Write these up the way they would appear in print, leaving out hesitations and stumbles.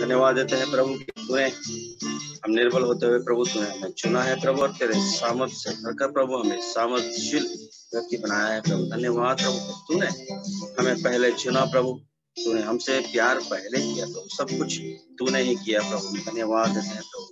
धन्यवाद देते हैं प्रभु कि तूने हम निर्बल होते हुए प्रभु तूने हमें चुना है प्रभु, और तेरे सामर्थ से भरकर प्रभु हमें सामर्थशील व्यक्ति बनाया है प्रभु। धन्यवाद प्रभु कि तूने हमें पहले चुना प्रभु, तूने हमसे प्यार पहले किया प्रभु, सब कुछ तूने ही किया प्रभु। धन्यवाद देते हैं प्रभु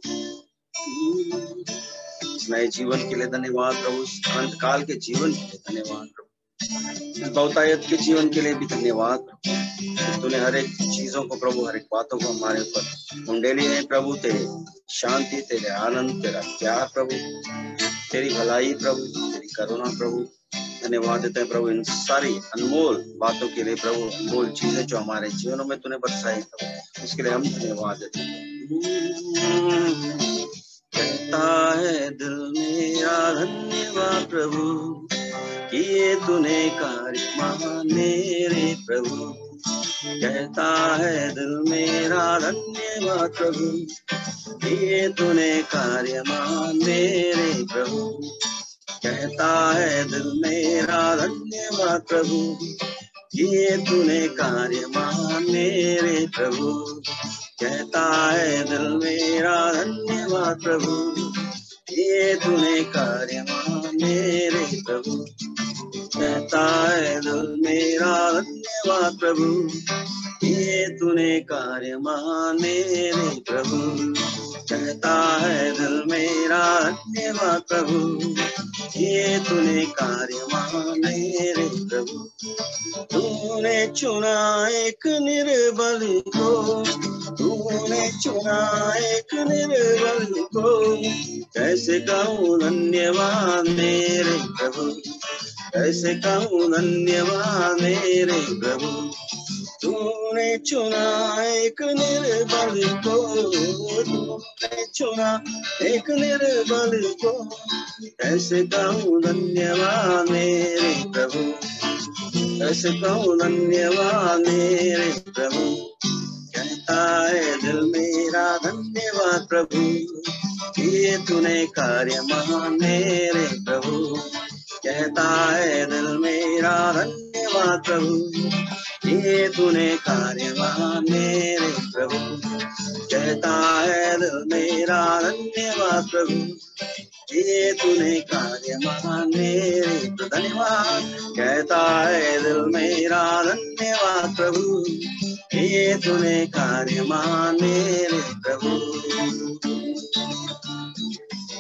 इस नए जीवन के लिए, धन्यवाद प्रभु इस अनंत काल के जीवन के लिए, धन्यवाद प्रभु इस बहुतायत के जीवन के लिए भी धन्यवाद प्रभु। तूने हर एक चीजों को प्रभु, हर एक बातों को हमारे ऊपर उंडेली है प्रभु। तेरे शांति, तेरे आनंद, तेरा प्यार प्रभु, तेरी भलाई प्रभु, तेरी करुणा प्रभु। धन्यवाद देते हैं प्रभु इन सारी अनमोल बातों के लिए प्रभु, अनमोल चीजें जो हमारे जीवनों में तूने बरसाई प्रभु, इसके लिए हम धन्यवाद देते हैं। कहता है दिल मेरा धन्यवाद प्रभु, ये तूने कार्य महान मेरे प्रभु। कहता है दिल मेरा धन्यवाद प्रभु, ये तूने कार्य महान मेरे प्रभु। कहता है दिल मेरा धन्यवाद प्रभु, ये तूने कार्य महान मेरे प्रभु। कहता है दिल मेरा धन्यवाद प्रभु, ये तूने कार्य महान मेरे प्रभु। कहता है दिल मेरा धन्यवाद प्रभु, ये तूने कार्य महान मेरे प्रभु। कहता है दिल मेरा धन्यवाद प्रभु, ये तूने कार्य महान मेरे प्रभु। तूने चुना एक निर्बल को, तूने चुना एक निर्बल को, कैसे कहूँ धन्यवाद मेरे प्रभु, कैसे कहूँ धन्यवाद मेरे प्रभु। तूने चुना एक निर्बल को, तूने चुना एक निर्बल को, कैसे कहूँ धन्यवाद मेरे प्रभु, कैसे कहूँ धन्यवाद मेरे प्रभु। कहता है दिल मेरा धन्यवाद प्रभु, ये तूने कार्य महान मेरे प्रभु। कहता है दिल मेरा धन्यवाद प्रभु, ये तूने कार्य महान मेरे प्रभु। कहता है दिल मेरा धन्यवाद प्रभु, ये तूने कार्य महान मेरे प्रभु। धन्यवाद। कहता है दिल मेरा धन्यवाद प्रभु, ये तूने कार्य महान मेरे प्रभु।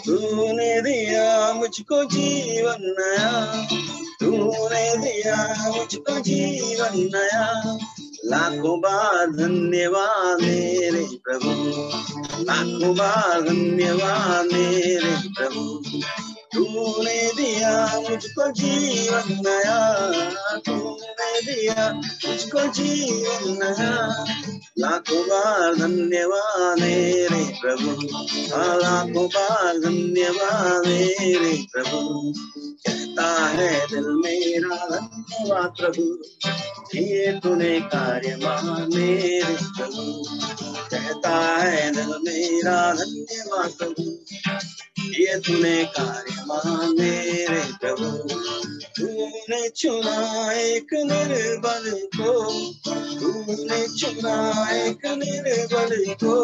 तूने दिया मुझको जीवन नया, तूने दिया मुझको जीवन नया, लाखों बार धन्यवाद मेरे प्रभु, लाखों बार धन्यवाद मेरे प्रभु। तूने दिया मुझको जीवन नया, तूने दिया मुझको जीवन नया, लाखों बार धन्यवाद मेरे प्रभु, लाखों बार धन्यवाद मेरे प्रभु। कहता है दिल मेरा धन्यवाद प्रभु, ये तूने कार्य महान मेरे प्रभु। कहता है दिल मेरा धन्यवाद प्रभु, ये तूने कार्य महान मेरे प्रभु। तूने चुना एक निर्बल को, तूने चुना एक निर्बल को,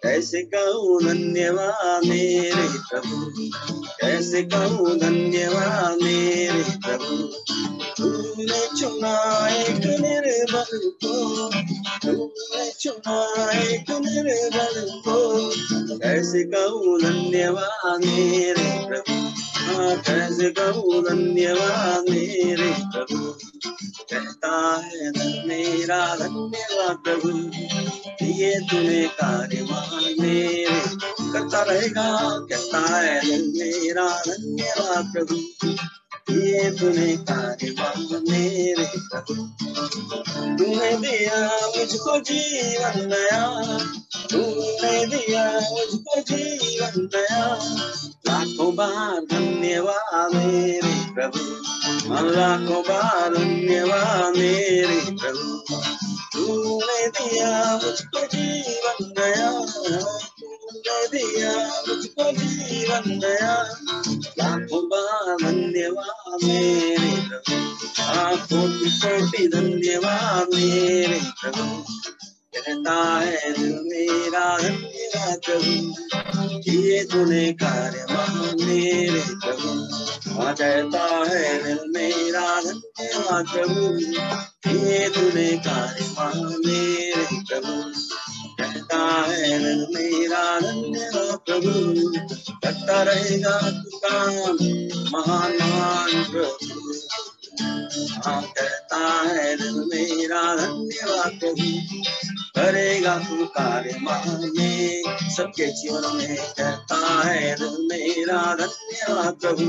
कैसे कहूँ धन्यवाद मेरे प्रभु, कैसे कहूँ धन्यवाद मेरे प्रभु। तूने चुना एक निर्बल को, तूने चुना एक निर्बल को, कैसे कहूँ धन्यवाद मेरे प्रभु, कैसे कहूँ धन्यवाद मेरे प्रभु। कहता है दिल मेरा धन्यवाद प्रभु, ये तूने कार्य महान मेरे करता रहेगा। कहता है दिल मेरा धन्यवाद प्रभु, ये तूने कार्य महान मेरे प्रभु। तूने दिया मुझको जीवन नया, तूने दिया मुझको जीवन नया, लाखों बार धन्यवाद मेरे प्रभु, लाखों बार धन्यवाद मेरे प्रभु। तूने दिया मुझको जीवन नया, तूने दिया मुझको जीवन नया, लाखों बार धन्यवाद मेरे प्रभु, कोटि कोटि धन्यवाद मेरे प्रभु। कहता है दिल मेरा धन्यवाद प्रभु, किए तूने कार्य महान मेरे प्रभु। हाँ कहता है दिल मेरा धन्यवाद प्रभु, किए तूने कार्य महान मेरे प्रभु। कहता है दिल मेरा धन्यवाद प्रभु, करता रहेगा तू काम महान महान प्रभु। हाँ कहता है दिल मेरा धन्यवाद प्रभु, करेगा तू कार्य महान में सबके जीवन में। कहता है दिल मेरा धन्यवाद प्रभु,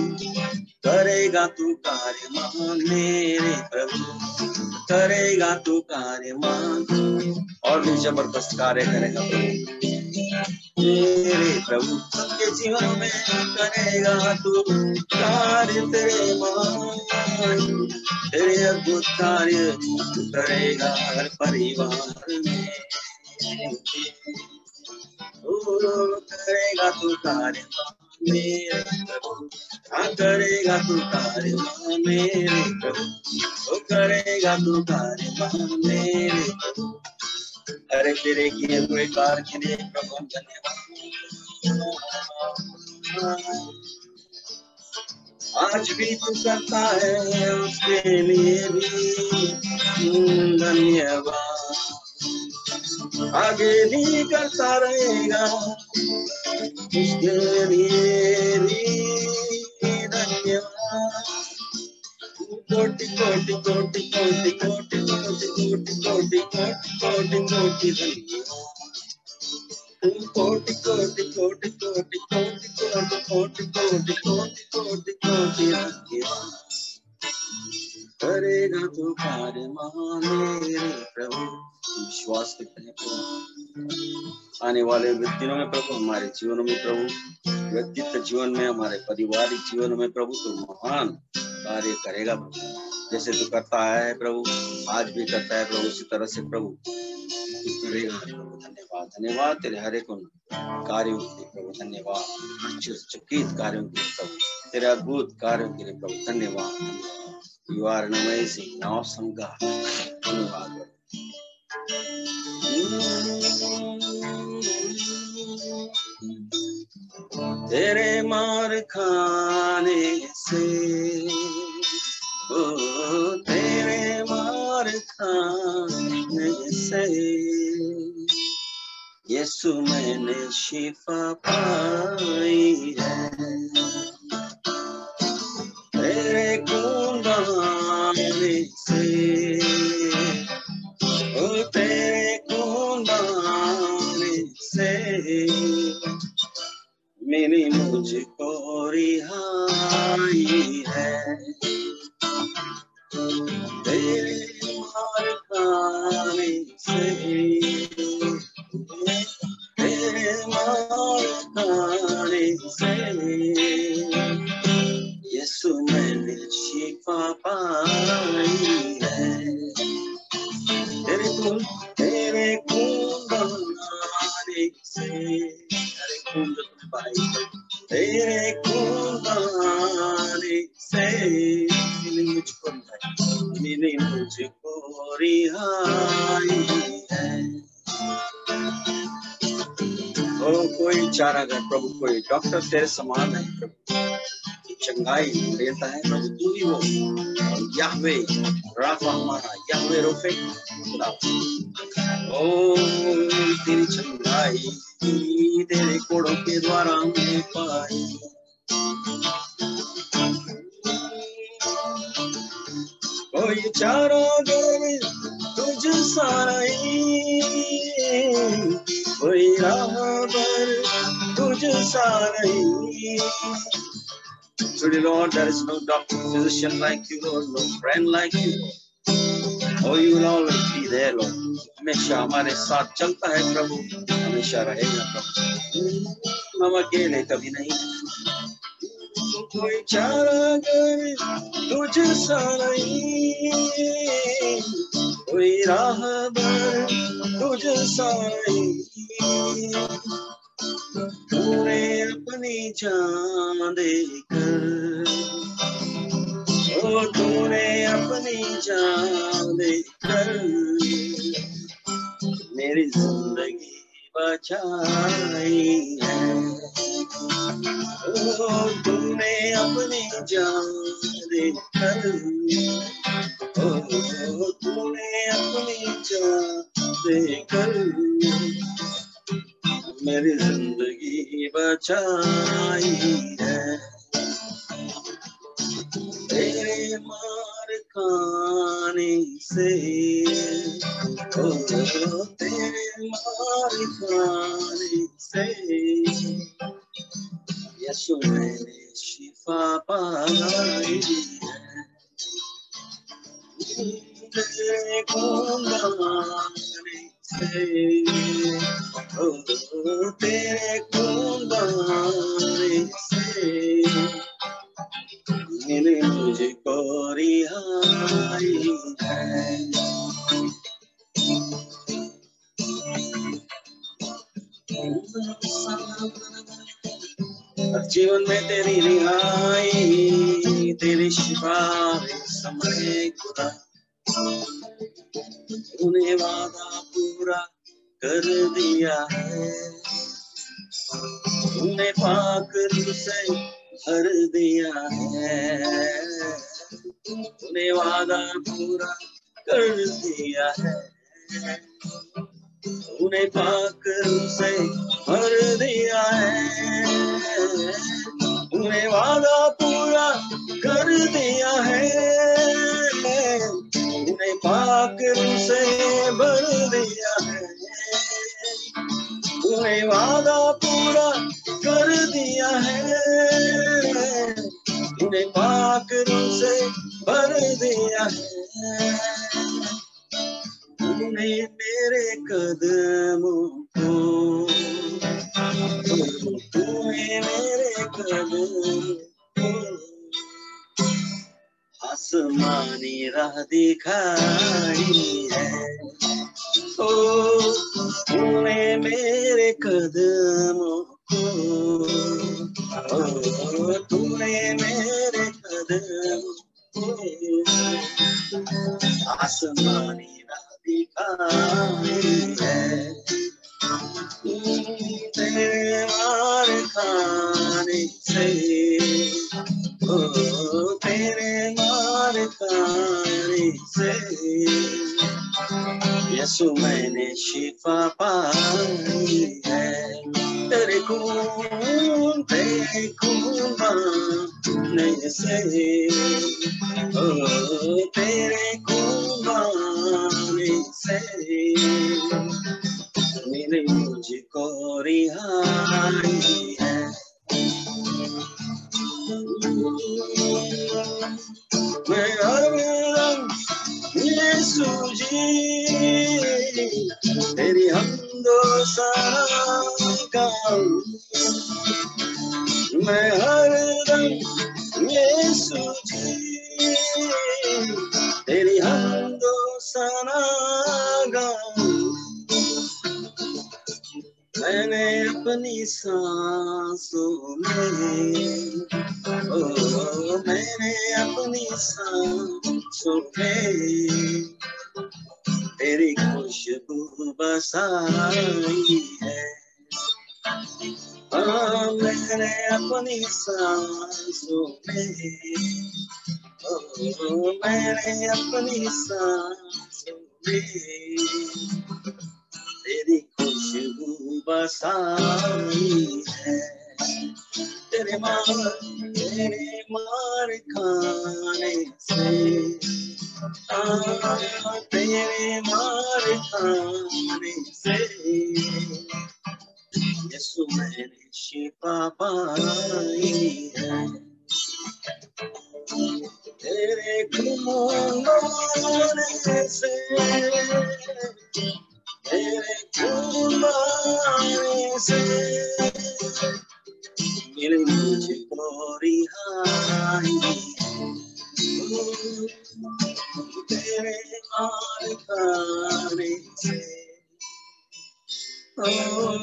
करेगा तू कार्य महान मेरे प्रभु, करेगा तू कार्य महान और भी जबरदस्त कार्य करेगा प्रभु मेरे प्रभु। सबके जीवन में करेगा तू कार्य तेरे महान, तेरे अद्भुत कार्य तू करेगा हर परिवार में। करेगा तू कार्य मेरे प्रभु, हाँ करेगा तू कार्य मेरे प्रभु, करेगा तू कार्य मेरे प्रभु। अरे तेरे किए हुए कार्य के लिए प्रभु धन्यवाद। आज भी तू करता है उसके लिए भी धन्यवाद, आगे भी करता रहेगा उसके लिए भी धन्यवाद। कोटि कोटि कोटि कोटि कोटि कोटि कोटि कोटि कोटि कोटि धन्यवाद, कोटि कोटि कोटि कोटि कोटि कोटि कोटि कोटि कोटि कोटि धन्यवाद। करेगा तू कार्य महान मेरे प्रभु। विश्वास करते हैं प्रभु आने वाले दिनों में प्रभु, हमारे जीवनों में प्रभु, व्यक्तिगत जीवन में, हमारे पारिवारिक जीवन में प्रभु तो महान कार्य करेगा प्रभु। जैसे तू करता है प्रभु, आज भी करता है प्रभु, उसी तरह से प्रभु करेगा प्रभु। धन्यवाद धन्यवाद तेरे हर एक कार्यों के लिए प्रभु, धन्यवाद आश्चर्यचकित कार्यों के लिए प्रभु, तेरे अद्भुत कार्यों के लिए प्रभु धन्यवाद। You are an amazing, awesome God. धन्यवाद तेरे मार खाने से, ओ तेरे मार खाने से यीशु मैंने शिफा पाई है। तेरे खून बहाने से, ओ तेरे खून बहाने से मिली मुझको रिहाई है। तेरे मार खाने से, तेरे मार खाने से यीशु मैंने शिफा पाई है। तेरे खून बहाने से, तेरे खून जो तुमने पाई, तेरे खून बहाने से मिली मुझको रिहाई है। ओ कोई चारागार प्रभु, कोई डॉक्टर तेरे समान है प्रभु, चंगाई देता है प्रभु तू ही वो। याहवे राफा हमारा, याहवे रोफे खुदा, ओ तेरी चंगाई तेरे कोड़ों के द्वारा हमने पाई। कोई चारागार तुझ सा नहीं, कोई राहबर तुझ सा नहीं। Truly, Lord, there is no doctor, physician like you, Lord, no friend like you. Oh, you will always be there, Lord. हमेशा हमारे साथ चलता है प्रभु, हमेशा रहेगा प्रभु, हम अकेले कभी नहीं। कोई चारागार तुझ सा नहीं, कोई राहबर तुझ सा नहीं। तूने अपनी जान देकर, ओ तूने अपनी जान देकर मेरी जिंदगी बचाई है। ओ तुमने अपनी जान देकर, ओ तुमने अपनी जान देकर मेरी जिंदगी बचाई है। तेरे मार खाने से, ओ तेरे मार खाने से यीशु मैंने शिफा पाई है। तेरे खून बहाने से, ओ तेरे खून बहाने से मैंने मुझको रिहाई है। जीवन में तेरी रिहाई, तेरी शिफा समय खुदा, तूने वादा पूरा कर दिया है। तूने पाक रूह से भर दिया है। तूने वादा पूरा कर दिया है। तूने पाक रूह से भर दिया है। तूने वादा पूरा कर दिया है। तूने पाक रूह से भर दिया है। तूने वादा पूरा कर दिया है। तूने पाक रूह से भर दिया है। तूने मेरे कदमों को, तूने मेरे कदमों को आसमानी राह दिखाई है। ओ तूने मेरे कदमों को, ओ तूने मेरे कदमों को आसमानी राह दिखाई है। तेरे मार खाने से, ओ तेरे मार खाने से यीशु मैंने शिफा पाई है। तेरे खून बहाने से, ओ तेरे खून बहाने से मैंने मुझको रिहाई है। मैं हरदम यीशु जी तेरी हमदो सना गाऊं। मैं हरदम यीशु जी तेरी हमदो सना गाऊं। मैंने अपनी सांसों में, ओ मैंने अपनी सांसों में तेरी खुशबू बसाई है। हाँ मैंने अपनी सांसों में, ओ मैंने अपनी सांसों में तेरी खुशबू बसाई है। तेरे मार खाने से, तेरे मार खाने से यीशु मैंने शिफा पाई है। तेरे खून बहाने से, तेरे खून बहाने से मिले मुझको रिहाई। तेरे मार खाने से, ओ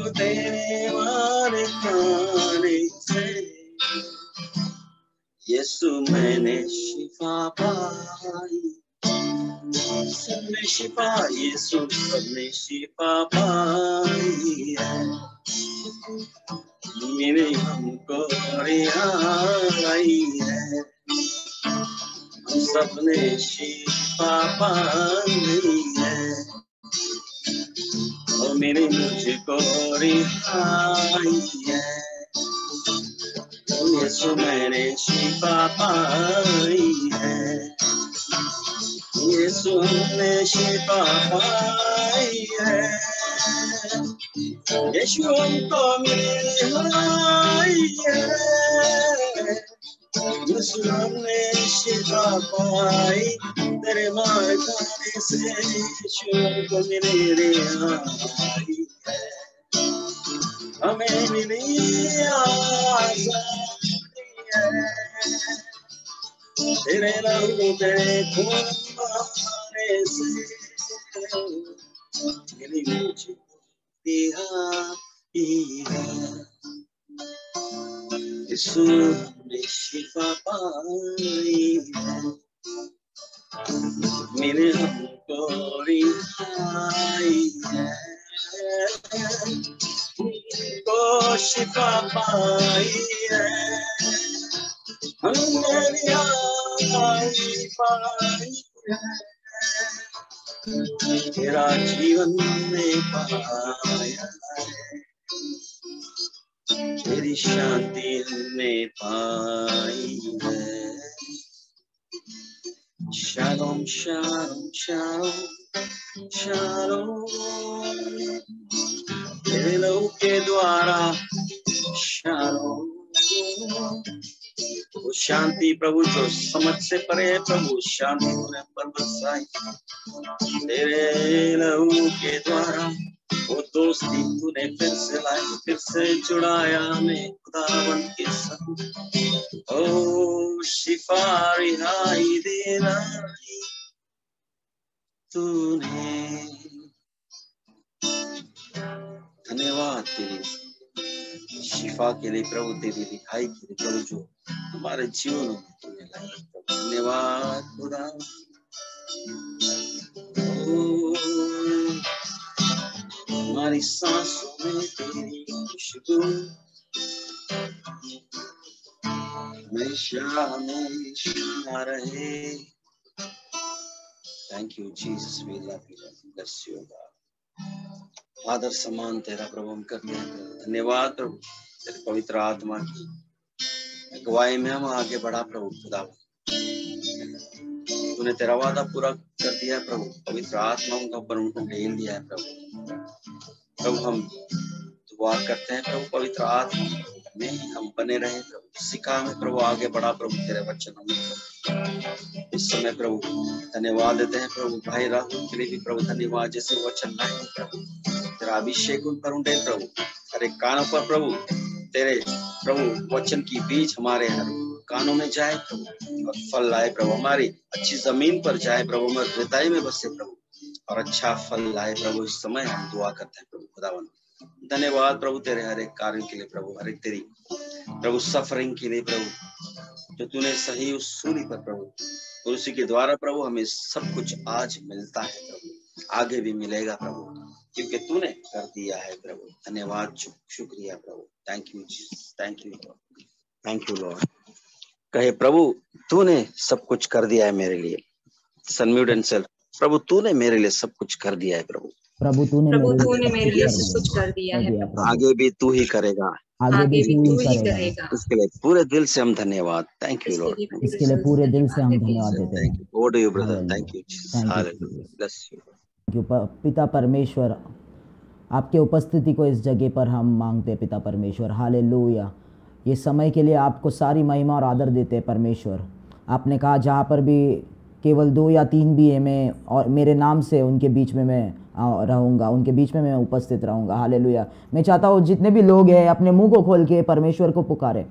तेरे मार खाने से यीशु मैंने शिफा पाई। सब में शिफा, यीशु सब में शिफा पाई है, मेरे हमको रिहाई है, हम सब ने शिफा पाई है, और मेरे मुझको रिहाई है, यीशु मैंने शिफा पाई है, यीशु ने शिफा पाई है, यीशु हमको मिलाई है, यीशु हमने शिफा पाई, तेरे मार खाने से यीशु हमको मिली रिहाई है, हमें मिली आजादी है, तेरे लहू तेरे खून बहाने से मिली मुझे रिहाई है, यीशु ने शिफा पाई है, मेरे हमको रिहाई है, को शिफा पाई है, हमने रिहाई पाई है, तेरा जीवन में पाया है, तेरी शांति हमने पाई है, शालोम शालोम शालोम शालोम, तेरे लहू के द्वारा शालोम, वो शांति प्रभु जो समझ से परे है, प्रभु शांति तूने पर बरसाई, तेरे लहू के द्वारा वो दोस्ती तूने फिर से लाई, फिर से जुड़ाया हमें खुदावन के संग, ओ शिफा रिहाई देना तूने, धन्यवाद तेरी शिफा के लिए प्रभु, तेरी रिहाई के लिए प्रभु जो हमारे जीवन में तूने लाई, धन्यवाद खुदा, हमारी सांसों में तेरी खुशबू हमेशा हमेशा रहे। Thank you Jesus, we love you, bless you God. आदर सम्मान तेरा प्रभु हम करते हैं, धन्यवाद प्रभु तेरे पवित्र आत्मा की अगुवाई में हम आगे बढ़ा प्रभु खुदा, तूने तेरा वादा पूरा कर दिया है प्रभु, पवित्र आत्मा उनका ऊपर उनको ढेल दिया है प्रभु। प्रभु हम दुआ करते हैं प्रभु, पवित्र आत्मा में हम बने रहे प्रभु, सिखा में प्रभु आगे बढ़ा प्रभु तेरे वचन में। इस समय प्रभु धन्यवाद देते हैं प्रभु, भाई राहुल के लिए भी प्रभु धन्यवाद, जैसे वचन लाए प्रभु, तेरा अभिषेक उन पर उठे प्रभु, हर एक कानों पर प्रभु तेरे प्रभु वचन की बीज हमारे हर कानों में जाए प्रभु, और फल लाए प्रभु, हमारी अच्छी जमीन पर जाए प्रभु, हमारे हृदय में बसे प्रभु, और अच्छा फल लाए प्रभु। इस समय हम दुआ करते हैं प्रभु खुदावन, धन्यवाद प्रभु तेरे हर एक कार्य के लिए प्रभु, हर एक तेरी प्रभु सफरिंग के लिए प्रभु, जो तूने सही उस सूली पर प्रभु, और उसी के द्वारा प्रभु हमें सब कुछ आज मिलता है प्रभु, आगे भी मिलेगा प्रभु, क्योंकि तूने कर दिया है प्रभु। धन्यवाद, शुक्रिया प्रभु, thank you Jesus, thank you Lord, thank you Lord. कहे प्रभु तूने सब कुछ कर दिया है मेरे लिए, सनम्यूट एंड सेल्फ, प्रभु तूने मेरे लिए सब कुछ कर दिया है प्रभु, प्रभु तूने मेरे लिए सब कुछ कर दिया है, आगे भी तू ही करेगा, आगे भी तू ही करेगा। इसके लिए पूरे दिल से हम धन्यवाद, थैंक यू लॉर्ड, इसके लिए पूरे दिल से हम धन्यवाद देते हैं। God you brother, thank you hallelujah, bless you. पिता परमेश्वर, आपके उपस्थिति को इस जगह पर हम मांगते हैं पिता परमेश्वर, हालेलुया। ये समय के लिए आपको सारी महिमा और आदर देते हैं परमेश्वर। आपने कहा जहाँ पर भी केवल 2 या 3 भी है मैं और मेरे नाम से उनके बीच में मैं रहूँगा, उनके बीच में मैं उपस्थित रहूँगा, हालेलुया। मैं चाहता हूँ जितने भी लोग हैं अपने मुंह को खोल के परमेश्वर को पुकारे,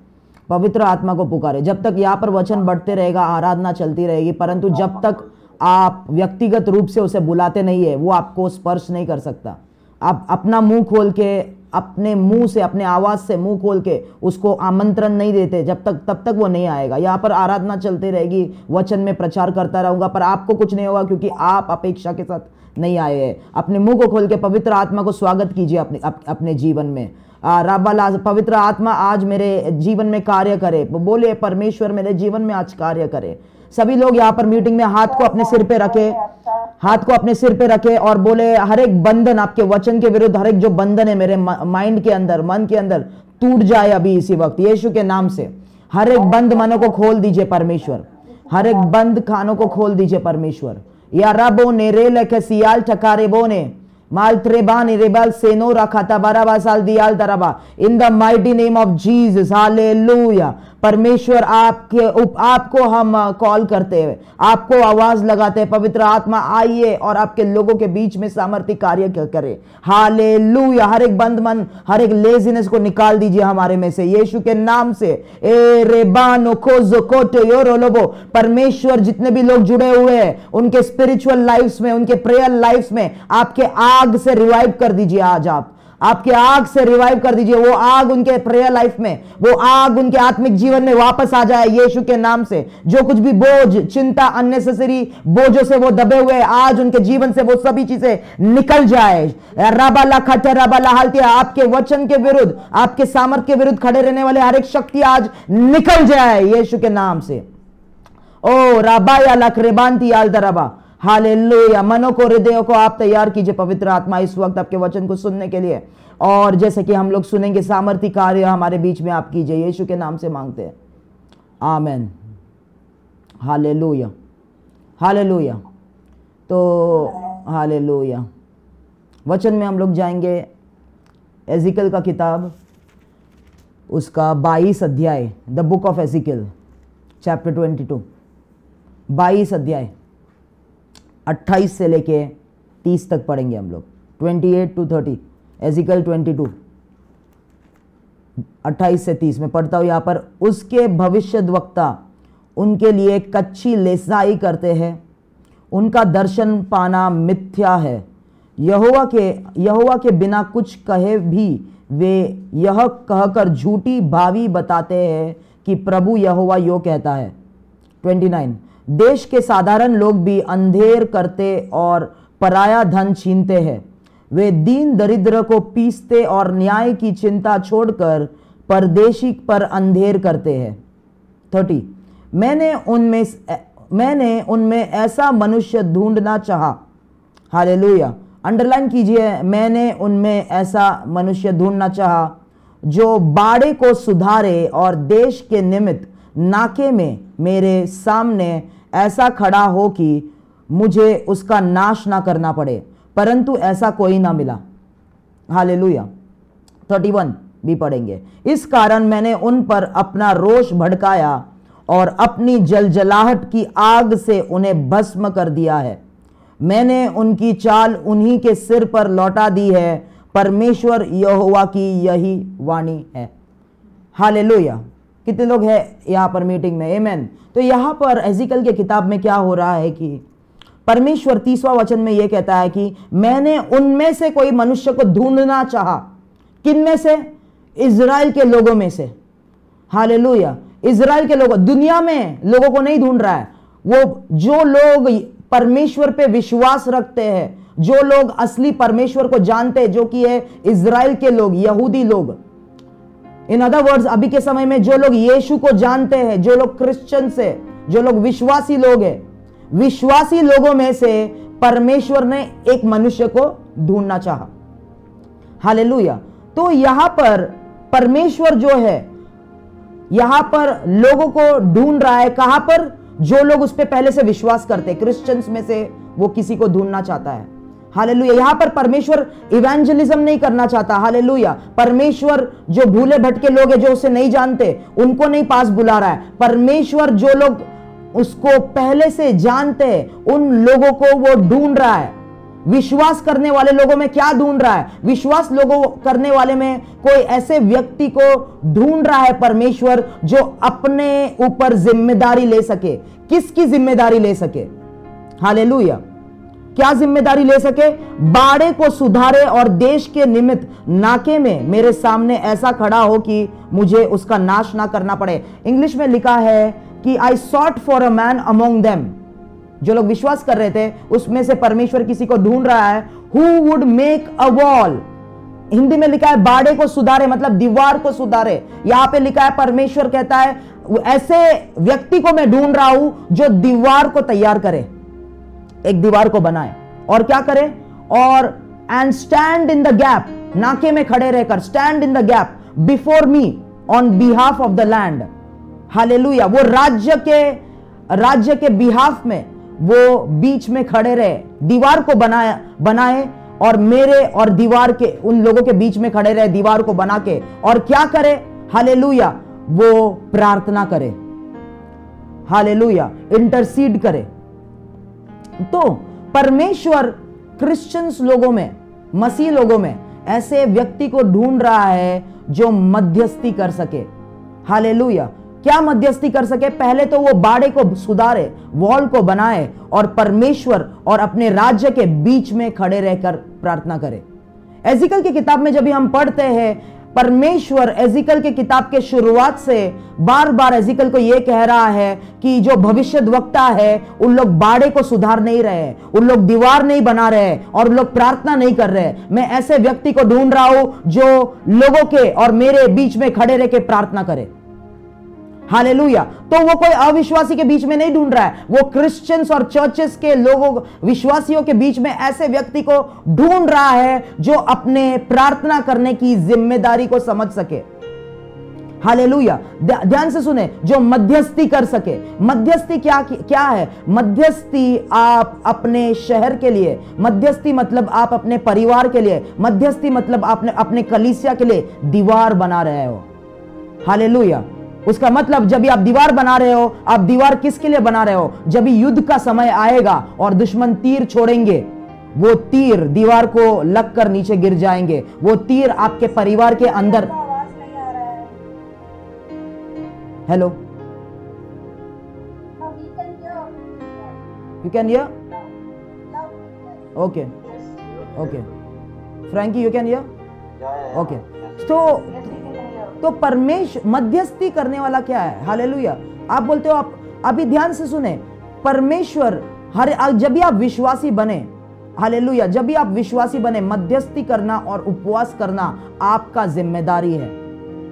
पवित्र आत्मा को पुकारे। जब तक यहाँ पर वचन बढ़ते रहेगा, आराधना चलती रहेगी, परंतु जब तक आप व्यक्तिगत रूप से उसे बुलाते नहीं है, वो आपको स्पर्श नहीं कर सकता। आप अपना मुंह खोल के अपने मुंह से, अपने आवाज से मुंह खोल के उसको आमंत्रण नहीं देते, तब तक वो नहीं आएगा। यहाँ पर आराधना चलती रहेगी, वचन में प्रचार करता रहूंगा, पर आपको कुछ नहीं होगा, क्योंकि आप अपेक्षा के साथ नहीं आए हैं। अपने मुंह को खोल के पवित्र आत्मा को स्वागत कीजिए अपने जीवन में। राबाला, पवित्र आत्मा आज मेरे जीवन में कार्य करे। बोले परमेश्वर मेरे जीवन में आज कार्य करे। सभी लोग यहाँ पर मीटिंग में हाथ को अपने सिर पे रखे, हाथ को अपने सिर पे रखे और बोले हर एक बंधन आपके वचन के विरुद्ध, हर एक जो बंधन है मेरे माइंड के अंदर, मन के अंदर, टूट जाए अभी इसी वक्त यीशु के नाम से। हर एक बंद मनों को खोल दीजिए परमेश्वर, हर एक बंद खानों को खोल दीजिए परमेश्वर। या रबो ने रे लेके सियाल ठकारे बोने माल त्रेबानी रेबल सेनो रखाता बराबा साल दियाल दराबा in the mighty name of Jesus, hallelujah. परमेश्वर आपको हम कॉल करते हैं, आपको आवाज लगाते हैं, पवित्र आत्मा आइए और आपके लोगों के बीच में सामर्थ्य कार्य करे। हालेलुया। हर एक बंद मन, हर एक लेजीनेस को निकाल दीजिए हमारे में से यीशु के नाम से। ए रेबानो खोजो कोटो योरोलोबो, परमेश्वर जितने भी लोग जुड़े हुए हैं उनके स्पिरिचुअल लाइफ्स में, उनके प्रेयर लाइफ्स में आपके आग से रिवाइव कर दीजिए। आज आपके आग से रिवाइव कर दीजिए। वो आग उनके प्रेयर लाइफ में, वो आग उनके आत्मिक जीवन में वापस आ जाए यीशु के नाम से। जो कुछ भी बोझ, चिंता, अननेसेसरी बोझों से वो दबे हुए, आज उनके जीवन से वो सभी चीजें निकल जाए। रबाला खटे रबाला हालतिया, आपके वचन के विरुद्ध, आपके सामर्थ के विरुद्ध खड़े रहने वाले हर एक शक्ति आज निकल जाए यीशु के नाम से। ओ राबाया लखरेबांती आलदरबा, हालेलुया। मनों को, हृदयों को आप तैयार कीजिए पवित्र आत्मा इस वक्त आपके वचन को सुनने के लिए। और जैसे कि हम लोग सुनेंगे, सामर्थ्य कार्य हमारे बीच में आप कीजिए, यीशु के नाम से मांगते हैं, आमेन। Hallelujah, hallelujah. तो हालेलुया, वचन में हम लोग जाएंगे एजिकल का किताब, उसका 22 अध्याय, द बुक ऑफ एजिकल चैप्टर 22, 22 अध्याय 28 से लेके 30 तक पढ़ेंगे हम लोग, 28 to 30, एजिकल 22, 28 से 30 में पढ़ता हूँ। यहाँ पर उसके भविष्यद्वक्ता उनके लिए कच्ची लेसाई करते हैं, उनका दर्शन पाना मिथ्या है। यहोवा के बिना कुछ कहे भी वे यह कहकर झूठी भावी बताते हैं कि प्रभु यहोवा यो कहता है। 29, देश के साधारण लोग भी अंधेर करते और पराया धन छीनते हैं। वे दीन दरिद्र को पीसते और न्याय की चिंता छोड़कर परदेशी पर अंधेर करते हैं। 30, मैंने उनमें ऐसा मनुष्य ढूंढना चाहा। हालेलुया, अंडरलाइन कीजिए, मैंने उनमें ऐसा मनुष्य ढूंढना चाहा जो बाड़े को सुधारे और देश के निमित्त नाके में मेरे सामने ऐसा खड़ा हो कि मुझे उसका नाश ना करना पड़े, परंतु ऐसा कोई ना मिला। हालेलुया। 31 भी पढ़ेंगे। इस कारण मैंने उन पर अपना रोष भड़काया और अपनी जलजलाहट की आग से उन्हें भस्म कर दिया है। मैंने उनकी चाल उन्हीं के सिर पर लौटा दी है। परमेश्वर यहोवा की यही वाणी है। हालेलुया। कितने लोग हैं यहाँ पर मीटिंग में? आमेन। तो यहाँ पर एजिकल के किताब में क्या हो रहा है कि परमेश्वर 30वां वचन में यह कहता है कि मैंने उनमें से कोई मनुष्य को ढूंढना चाहा। किन में से? इजराइल के लोगों में से। हालेलुया। इजराइल के लोगों, दुनिया में लोगों को नहीं ढूंढ रहा है। वो जो लोग परमेश्वर पे विश्वास रखते हैं, जो लोग असली परमेश्वर को जानते हैं, जो कि है इजराइल के लोग, यहूदी लोग। इन अदर वर्ड्स, अभी के समय में जो लोग यीशु को जानते हैं, जो लोग क्रिश्चियन से, जो लोग विश्वासी लोग हैं, विश्वासी लोगों में से परमेश्वर ने एक मनुष्य को ढूंढना चाहा। हालेलुया। तो यहां पर परमेश्वर जो है यहां पर लोगों को ढूंढ रहा है। कहां पर? जो लोग उस पर पहले से विश्वास करते हैं, क्रिश्चियंस में से वो किसी को ढूंढना चाहता है। हालेलुया। यहां पर परमेश्वर इवेंजलिज्म नहीं करना चाहता। हालेलुया। परमेश्वर जो भूले भटके लोग हैं, जो उसे नहीं जानते, उनको नहीं पास बुला रहा है। परमेश्वर जो लोग उसको पहले से जानते हैं, उन लोगों को वो ढूंढ रहा है। विश्वास करने वाले लोगों में क्या ढूंढ रहा है? विश्वास लोगों करने वाले में कोई ऐसे व्यक्ति को ढूंढ रहा है परमेश्वर जो अपने ऊपर जिम्मेदारी ले सके। किसकी जिम्मेदारी ले सके? हालेलुया। क्या जिम्मेदारी ले सके? बाड़े को सुधारे और देश के निमित्त नाके में मेरे सामने ऐसा खड़ा हो कि मुझे उसका नाश ना करना पड़े। इंग्लिश में लिखा है कि I sought for a man among them, जो लोग विश्वास कर रहे थे उसमें से परमेश्वर किसी को ढूंढ रहा है, who would make a wall. Hindi में लिखा है बाड़े को सुधारे, मतलब दीवार को सुधारे। यहां पे लिखा है परमेश्वर कहता है ऐसे व्यक्ति को मैं ढूंढ रहा हूं जो दीवार को तैयार करे, एक दीवार को बनाए और क्या करे, और and stand in the gap, नाके में खड़े रहकर, stand in the gap before me on behalf of the land. Hallelujah. वो राज्य के बिहाफ में वो बीच में खड़े रहे, दीवार को बनाए और मेरे और दीवार के, उन लोगों के बीच में खड़े रहे दीवार को बना के, और क्या करे? हालेलुया, वो प्रार्थना करे, हालेलुया, इंटरसीड करे। तो परमेश्वर क्रिश्चियंस लोगों में, मसीह लोगों में ऐसे व्यक्ति को ढूंढ रहा है जो मध्यस्थी कर सके। हालेलुया। क्या मध्यस्थी कर सके? पहले तो वो बाड़े को सुधारे, वॉल को बनाए और परमेश्वर और अपने राज्य के बीच में खड़े रहकर प्रार्थना करे। एजिकल की किताब में जब भी हम पढ़ते हैं, परमेश्वर एजिकल के किताब के शुरुआत से बार बार एजिकल को यह कह रहा है कि जो भविष्यद्वक्ता है उन लोग बाड़े को सुधार नहीं रहे, उन लोग दीवार नहीं बना रहे और लोग प्रार्थना नहीं कर रहे। मैं ऐसे व्यक्ति को ढूंढ रहा हूं जो लोगों के और मेरे बीच में खड़े रह के प्रार्थना करे। हालेलुया। तो वो कोई अविश्वासी के बीच में नहीं ढूंढ रहा है, वो क्रिश्चियंस और चर्चेस के लोगों, विश्वासियों के बीच में ऐसे व्यक्ति को ढूंढ रहा है जो अपने प्रार्थना करने की जिम्मेदारी को समझ सके। हालेलुया। ध्यान से सुने, जो मध्यस्थी कर सके। मध्यस्थी क्या है? मध्यस्थी आप अपने शहर के लिए, मध्यस्थी मतलब आप अपने परिवार के लिए, मध्यस्थी मतलब आपने अपने कलीसिया के लिए दीवार बना रहे हो। हालेलुया। उसका मतलब जब भी आप दीवार बना रहे हो, आप दीवार किसके लिए बना रहे हो? जब भी युद्ध का समय आएगा और दुश्मन तीर छोड़ेंगे, वो तीर दीवार को लगकर नीचे गिर जाएंगे। वो तीर आपके परिवार के अंदर। Hello, you can hear? Okay okay, Frankie you can hear? Okay. तो परमेश्वर मध्यस्थी करने वाला क्या है? हालेलुया। आप बोलते हो, आप अभी ध्यान से सुने, परमेश्वर जब भी आप विश्वासी बने, हालेलुया, जब भी आप विश्वासी बने, मध्यस्थी करना और उपवास करना आपका जिम्मेदारी है।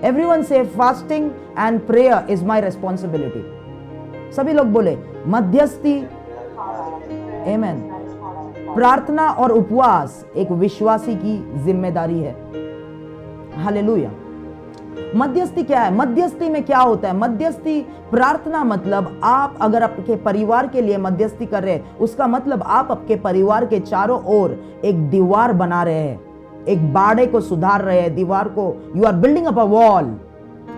एवरीवन से fasting and prayer is my responsibility. सभी लोग बोले मध्यस्थी, आमेन। प्रार्थना और उपवास एक विश्वासी की जिम्मेदारी है। हालेलुया। मध्यस्थी क्या है? मध्यस्थी में क्या होता है? मध्यस्थी, प्रार्थना मतलब आप अगर आपके परिवार के लिए मध्यस्थी कर रहे हैं, उसका मतलब आप आपके परिवार के चारों ओर एक दीवार बना रहे हैं, एक बाड़े को सुधार रहे हैं, दीवार को, you are building up a wall.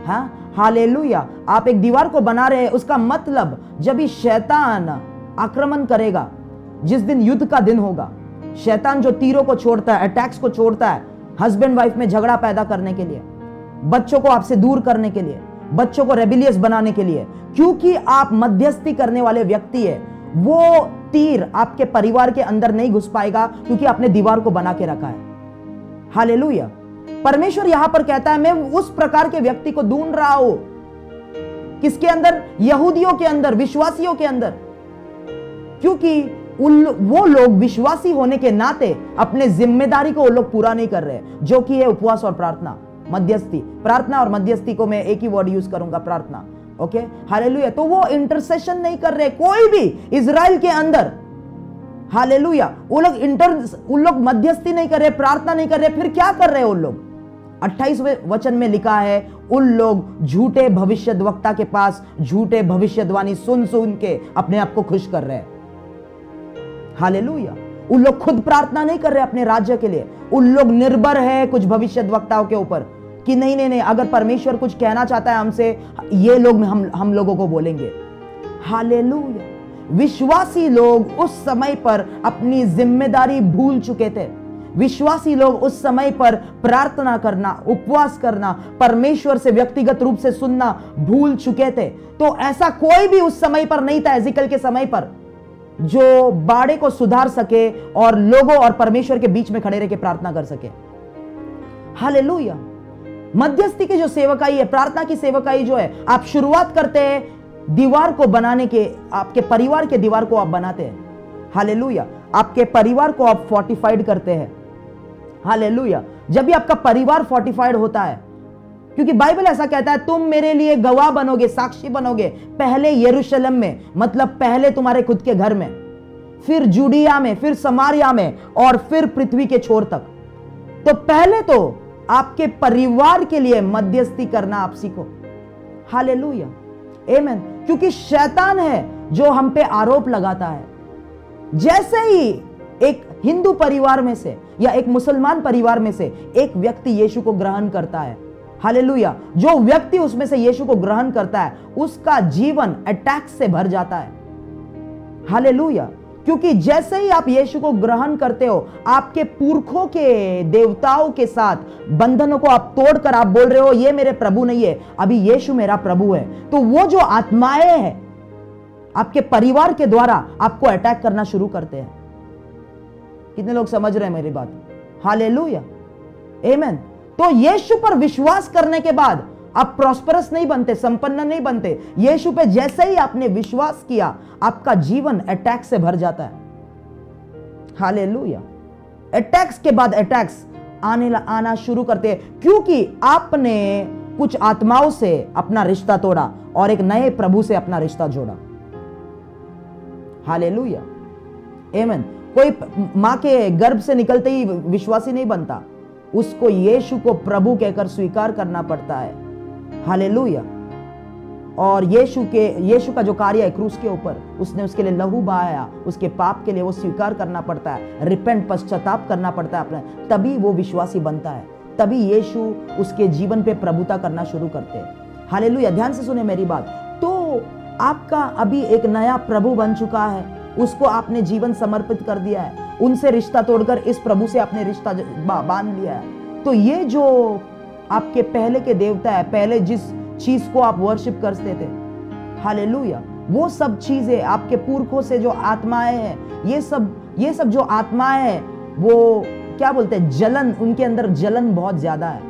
हाँ, हालेलुया। आप एक दीवार को बना रहे हैं, उसका मतलब जब भी शैतान आक्रमण करेगा, जिस दिन युद्ध का दिन होगा, शैतान जो तीरों को छोड़ता है, अटैक्स को छोड़ता है, हस्बैंड वाइफ में झगड़ा पैदा करने के लिए, बच्चों को आपसे दूर करने के लिए, बच्चों को रेबिलियस बनाने के लिए, क्योंकि आप मध्यस्थी करने वाले व्यक्ति है, वो तीर आपके परिवार के अंदर नहीं घुस पाएगा क्योंकि आपने दीवार को बना के रखा है। हालेलुया। परमेश्वर यहां पर कहता है मैं उस प्रकार के व्यक्ति को ढूंढ रहा हूं। किसके अंदर? यहूदियों के अंदर, विश्वासियों के अंदर। क्योंकि वो लोग विश्वासी होने के नाते अपने जिम्मेदारी को वो लोग पूरा नहीं कर रहे, जो कि है उपवास और प्रार्थना, मध्यस्थी। प्रार्थना और मध्यस्थी को मैं एक ही वर्ड यूज करूंगा, प्रार्थना। Okay, hallelujah. तो वो इंटरसेशन नहीं कर रहे, कोई भी इजराइल के अंदर। हालेलुया। वो लोग मध्यस्थी नहीं कर रहे, प्रार्थना नहीं कर रहे, फिर क्या कर रहे हैं उन लोग? 28वें वचन में लिखा है, उन लोग झूठे भविष्यद्वक्ता के पास झूठे भविष्यवाणी सुन के अपने आप को खुश कर रहे हैं। हालेलुया। उन लोग खुद प्रार्थना नहीं कर रहे अपने राज्य के लिए, उन लोग निर्भर है कुछ भविष्यद्वक्ताओं के ऊपर कि नहीं, अगर परमेश्वर कुछ कहना चाहता है हमसे, ये लोग हम लोगों को बोलेंगे। हालेलुया। विश्वासी लोग उस समय पर अपनी जिम्मेदारी भूल चुके थे। विश्वासी लोग उस समय पर प्रार्थना करना, उपवास करना, परमेश्वर से व्यक्तिगत रूप से सुनना भूल चुके थे। तो ऐसा कोई भी उस समय पर नहीं था, एजिकल के समय पर। जो बाड़े को सुधार सके और लोगों और परमेश्वर के बीच में खड़े रह के प्रार्थना कर सके। हालेलुया। मध्यस्थी की जो सेवकाई है, प्रार्थना की सेवकाई जो है, आप शुरुआत करते हैं दीवार को बनाने के, आपके परिवार के दीवार को आप बनाते हैं। हालेलुया। आपके परिवार को आप फोर्टिफाइड करते हैं। हालेलुया। जब भी आपका परिवार फोर्टिफाइड होता है, क्योंकि बाइबल ऐसा कहता है तुम मेरे लिए गवाह बनोगे, साक्षी बनोगे, पहले यरूशलेम में, मतलब पहले तुम्हारे खुद के घर में, फिर जूडिया में, फिर समारिया में, और फिर पृथ्वी के छोर तक। तो पहले तो आपके परिवार के लिए मध्यस्थी करना आप सीखो। हालेलुया, आमीन। क्योंकि शैतान है जो हम पे आरोप लगाता है। जैसे ही एक हिंदू परिवार में से या एक मुसलमान परिवार में से एक व्यक्ति यीशु को ग्रहण करता है, हालेलुया, जो व्यक्ति उसमें से यीशु को ग्रहण करता है उसका जीवन अटैक से भर जाता है। हालेलुया। क्योंकि जैसे ही आप यीशु को ग्रहण करते हो, आपके पुरखों के देवताओं के साथ बंधनों को आप तोड़कर आप बोल रहे हो ये मेरे प्रभु नहीं है, अभी यीशु मेरा प्रभु है। तो वो जो आत्माएं हैं आपके परिवार के द्वारा आपको अटैक करना शुरू करते हैं। कितने लोग समझ रहे हैं मेरी बात? हालेलुया, आमीन। तो यीशु पर विश्वास करने के बाद आप प्रॉस्परस नहीं बनते, संपन्न नहीं बनते। यीशु पे जैसे ही आपने विश्वास किया, आपका जीवन अटैक से भर जाता है। हालेलुया। अटैक्स के बाद अटैक्स आना शुरू करते हैं, क्योंकि आपने कुछ आत्माओं से अपना रिश्ता तोड़ा और एक नए प्रभु से अपना रिश्ता जोड़ा। हालेलुया, आमीन। कोई मां के गर्भ से निकलते ही विश्वासी नहीं बनता, उसको यीशु को प्रभु कहकर स्वीकार करना पड़ता है। हालेलुया। और यीशु का जो कार्य है क्रूस के ऊपर, उसने उसके लिए लहू बहाया, उसके पाप के लिए वो स्वीकार करना पड़ता है, रिपेंट, पश्चाताप करना पड़ता है अपने, तभी वो विश्वासी बनता है, तभी यीशु उसके जीवन पे प्रभुता करना शुरू करते हैं। हालेलुया। ध्यान से सुने मेरी बात। तो आपका अभी एक नया प्रभु बन चुका है, उसको आपने जीवन समर्पित कर दिया है, उनसे रिश्ता तोड़कर इस प्रभु से आपने रिश्ता बांध लिया है। तो ये जो आपके पहले के देवता है, पहले जिस चीज को आप वर्शिप करते थे, हालेलुया, वो सब चीजें आपके पुरखों से जो आत्माएं हैं, ये सब जो आत्माएं हैं, वो क्या बोलते हैं, जलन, उनके अंदर जलन बहुत ज्यादा है,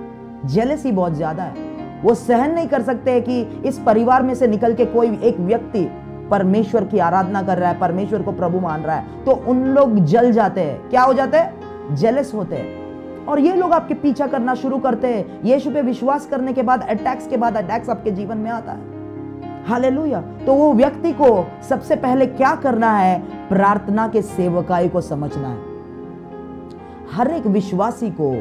जेलसी बहुत ज्यादा है। वो सहन नहीं कर सकते कि इस परिवार में से निकल के कोई एक व्यक्ति परमेश्वर की आराधना कर रहा है, परमेश्वर को प्रभु मान रहा है, तो उन लोग जल जाते हैं। क्या हो जाते हैं? जेलस होते हैं। और ये लोग आपके पीछा करना शुरू करते हैं। यीशु पे विश्वास करने के बाद अटैक्स के बाद अटैक्स आपके जीवन में आता है। हालेलुया। तो वो व्यक्ति को सबसे पहले क्या करना है? प्रार्थना के सेवकाई को समझना है। हर एक विश्वासी को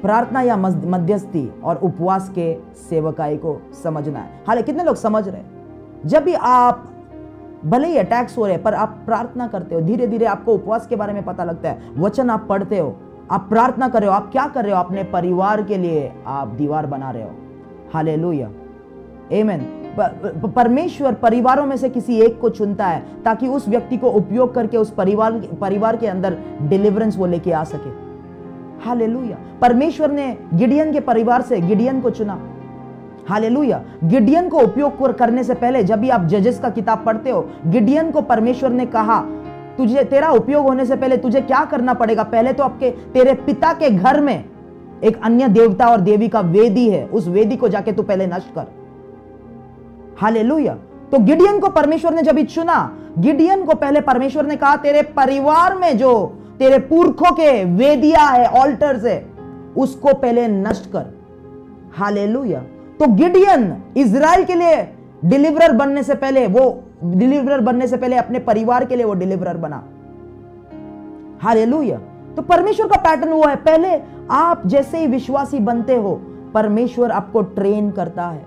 प्रार्थना या मध्यस्थी और उपवास के सेवकाई को समझना है। हालांकि कितने लोग समझ रहे हैं? जब भी आप, भले ही अटैक्स हो रहे हैं, पर आप प्रार्थना करते हो, धीरे धीरे आपको उपवास के बारे में पता लगता है, वचन आप पढ़ते हो, आप प्रार्थना कर रहे हो, आप क्या कर रहे हो? अपने परिवार के लिए आप दीवार बना रहे हो। हालेलुया, आमीन। परमेश्वर परिवारों में से किसी एक को चुनता है ताकि उस व्यक्ति को उपयोग करके उस परिवार के अंदर डिलीवरेंस वो लेके आ सके। हालेलुया। परमेश्वर ने गिडियन के परिवार से गिडियन को चुना। हालेलुया। गिडियन को उपयोग करने से पहले, जब भी आप जजेस का किताब पढ़ते हो, गिडियन को परमेश्वर ने कहा तुझे, तेरा उपयोग होने से पहले तुझे क्या करना पड़ेगा? पहले तो तेरे पिता के घर में एक अन्य देवता और देवी का वेदी है, उस वेदी को जाके तू पहले नष्ट कर। हालेलुया। तो गिडियन को परमेश्वर ने जब चुना, गिडियन को पहले परमेश्वर ने कहा तेरे परिवार में जो तेरे पुरखों के वेदियां है, ऑल्टर्स है, उसको पहले नष्ट कर। हालेलुया। तो गिडियन इजराइल के लिए डिलीवरर बनने से पहले अपने परिवार के लिए वो डिलीवरर बना। हालेलुया। तो परमेश्वर का पैटर्न वो है, पहले आप जैसे ही विश्वासी बनते हो, परमेश्वर आपको ट्रेन करता है।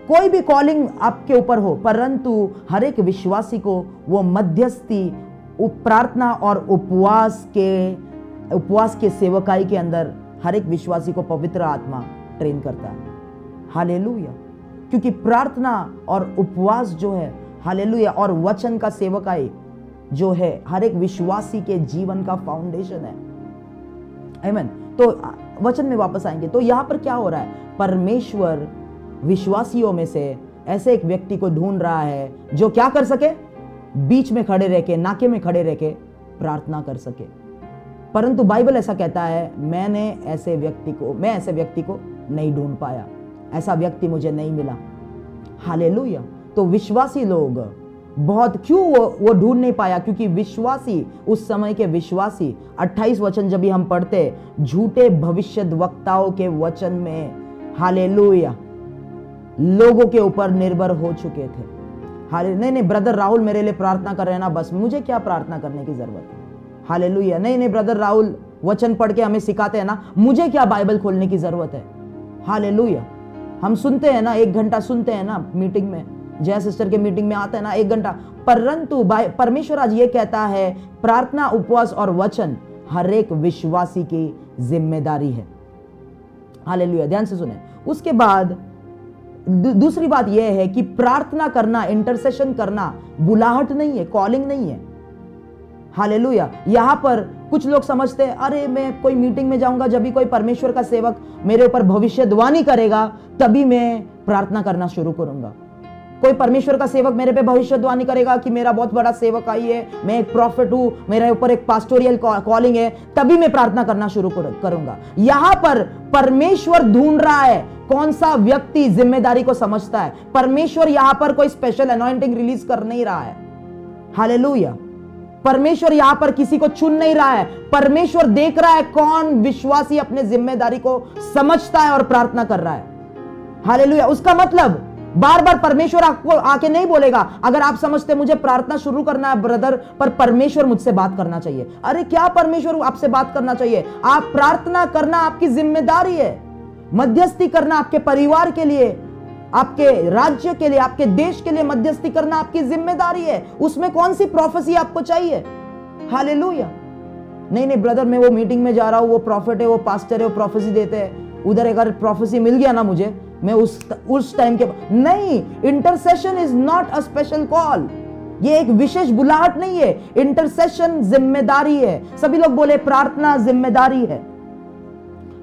कोई भी कॉलिंग आपके ऊपर हो, परंतु हर एक विश्वासी को वो मध्यस्थी, प्रार्थना और उपवास के सेवकाई के अंदर हर एक विश्वासी को पवित्र आत्मा ट्रेन करता है। हालेलुया। क्योंकि प्रार्थना और उपवास जो है, हालेलुया, और वचन का सेवकाई जो है, हर एक विश्वासी के जीवन का फाउंडेशन है। आमीन। तो वचन में वापस आएंगे। तो यहां पर क्या हो रहा है? परमेश्वर विश्वासियों में से ऐसे एक व्यक्ति को ढूंढ रहा है जो क्या कर सके? बीच में खड़े रह के, नाके में खड़े रह के प्रार्थना कर सके। परंतु बाइबल ऐसा कहता है, मैं ऐसे व्यक्ति को नहीं ढूंढ पाया, ऐसा व्यक्ति मुझे नहीं मिला। हालेलुया। तो विश्वासी लोग बहुत, क्यों वो ढूंढ नहीं पाया? क्योंकि विश्वासी, उस समय के विश्वासी, 28 वचन जब भी हम पढ़ते, झूठे भविष्यद्वक्ताओं के वचन में, हालेलुया, लोगों के ऊपर निर्भर हो चुके थे। नहीं ब्रदर राहुल मेरे लिए प्रार्थना कर रहे हैं ना, बस मुझे क्या प्रार्थना करने की जरूरत है। हालेलुया। नहीं ब्रदर राहुल वचन पढ़ के हमें सिखाते हैं ना, मुझे क्या बाइबल खोलने की जरूरत है। हालेलुया। हम सुनते हैं ना, 1 घंटा सुनते हैं ना मीटिंग में, जय सिस्टर के मीटिंग में आते हैं ना 1 घंटा, परंतु परमेश्वर आज ये कहता है, प्रार्थना, उपवास और वचन हर एक विश्वासी की जिम्मेदारी है। हालेलुया। ध्यान से सुने। उसके बाद दूसरी बात यह है कि प्रार्थना करना, इंटरसेशन करना बुलाहट नहीं है, कॉलिंग नहीं है। हालेलुया। यहां पर कुछ लोग समझते हैं, अरे मैं कोई मीटिंग में जाऊंगा, जब भी कोई परमेश्वर का सेवक मेरे ऊपर भविष्यवाणी करेगा तभी मैं प्रार्थना करना शुरू करूंगा। कोई परमेश्वर का सेवक मेरे पे भविष्यवाणी करेगा कि मेरा बहुत बड़ा सेवक आई है, मैं एक प्रॉफिट हूं, मेरे ऊपर एक पास्टोरियल कॉलिंग है, तभी मैं प्रार्थना करना शुरू करूंगा। यहां पर परमेश्वर ढूंढ रहा है कौन सा व्यक्ति जिम्मेदारी को समझता है। परमेश्वर यहां पर कोई स्पेशल अनॉइंटिंग रिलीज कर नहीं रहा है। हालेलुया। परमेश्वर यहां पर किसी को चुन नहीं रहा है। परमेश्वर देख रहा है कौन विश्वासी अपने जिम्मेदारी को समझता है और प्रार्थना कर रहा है। हालेलुया। उसका मतलब बार बार परमेश्वर आपको आके नहीं बोलेगा, अगर आप समझते मुझे प्रार्थना शुरू करना है ब्रदर, पर परमेश्वर मुझसे बात करना चाहिए। अरे क्या परमेश्वर आपसे बात करना चाहिए? आप प्रार्थना करना आपकी जिम्मेदारी है। मध्यस्थी करना आपके परिवार के लिए, आपके राज्य के लिए, आपके देश के लिए मध्यस्थी करना आपकी जिम्मेदारी है। उसमें कौन सी प्रोफेसी आपको चाहिए? हालेलुया। नहीं ब्रदर, मैं वो मीटिंग में जा रहा हूं, वो प्रॉफिट है, वो पास्टर है, वो प्रोफेसी देते हैं, उधर अगर प्रोफेसी मिल गया ना मुझे, मैं उस टाइम के नहीं। Intercession is not a special call, ये एक विशेष बुलाहट नहीं है। इंटरसेशन जिम्मेदारी है। सभी लोग बोले प्रार्थना जिम्मेदारी है।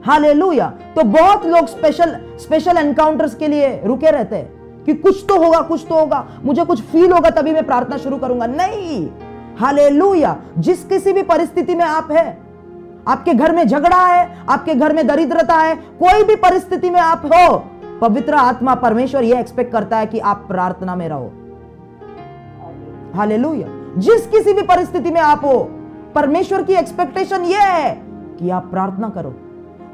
हालेलुया। तो बहुत लोग स्पेशल एनकाउंटर्स के लिए रुके रहते हैं कि कुछ तो होगा, मुझे कुछ फील होगा तभी मैं प्रार्थना शुरू करूंगा। नहीं। हालेलुया। जिस किसी भी परिस्थिति में आप है, आपके घर में झगड़ा है, आपके घर में दरिद्रता है, कोई भी परिस्थिति में आप हो, पवित्र आत्मा परमेश्वर यह एक्सपेक्ट करता है कि आप प्रार्थना में रहो। हालेलुया। जिस किसी भी परिस्थिति में आप हो, परमेश्वर की एक्सपेक्टेशन यह है कि आप प्रार्थना करो।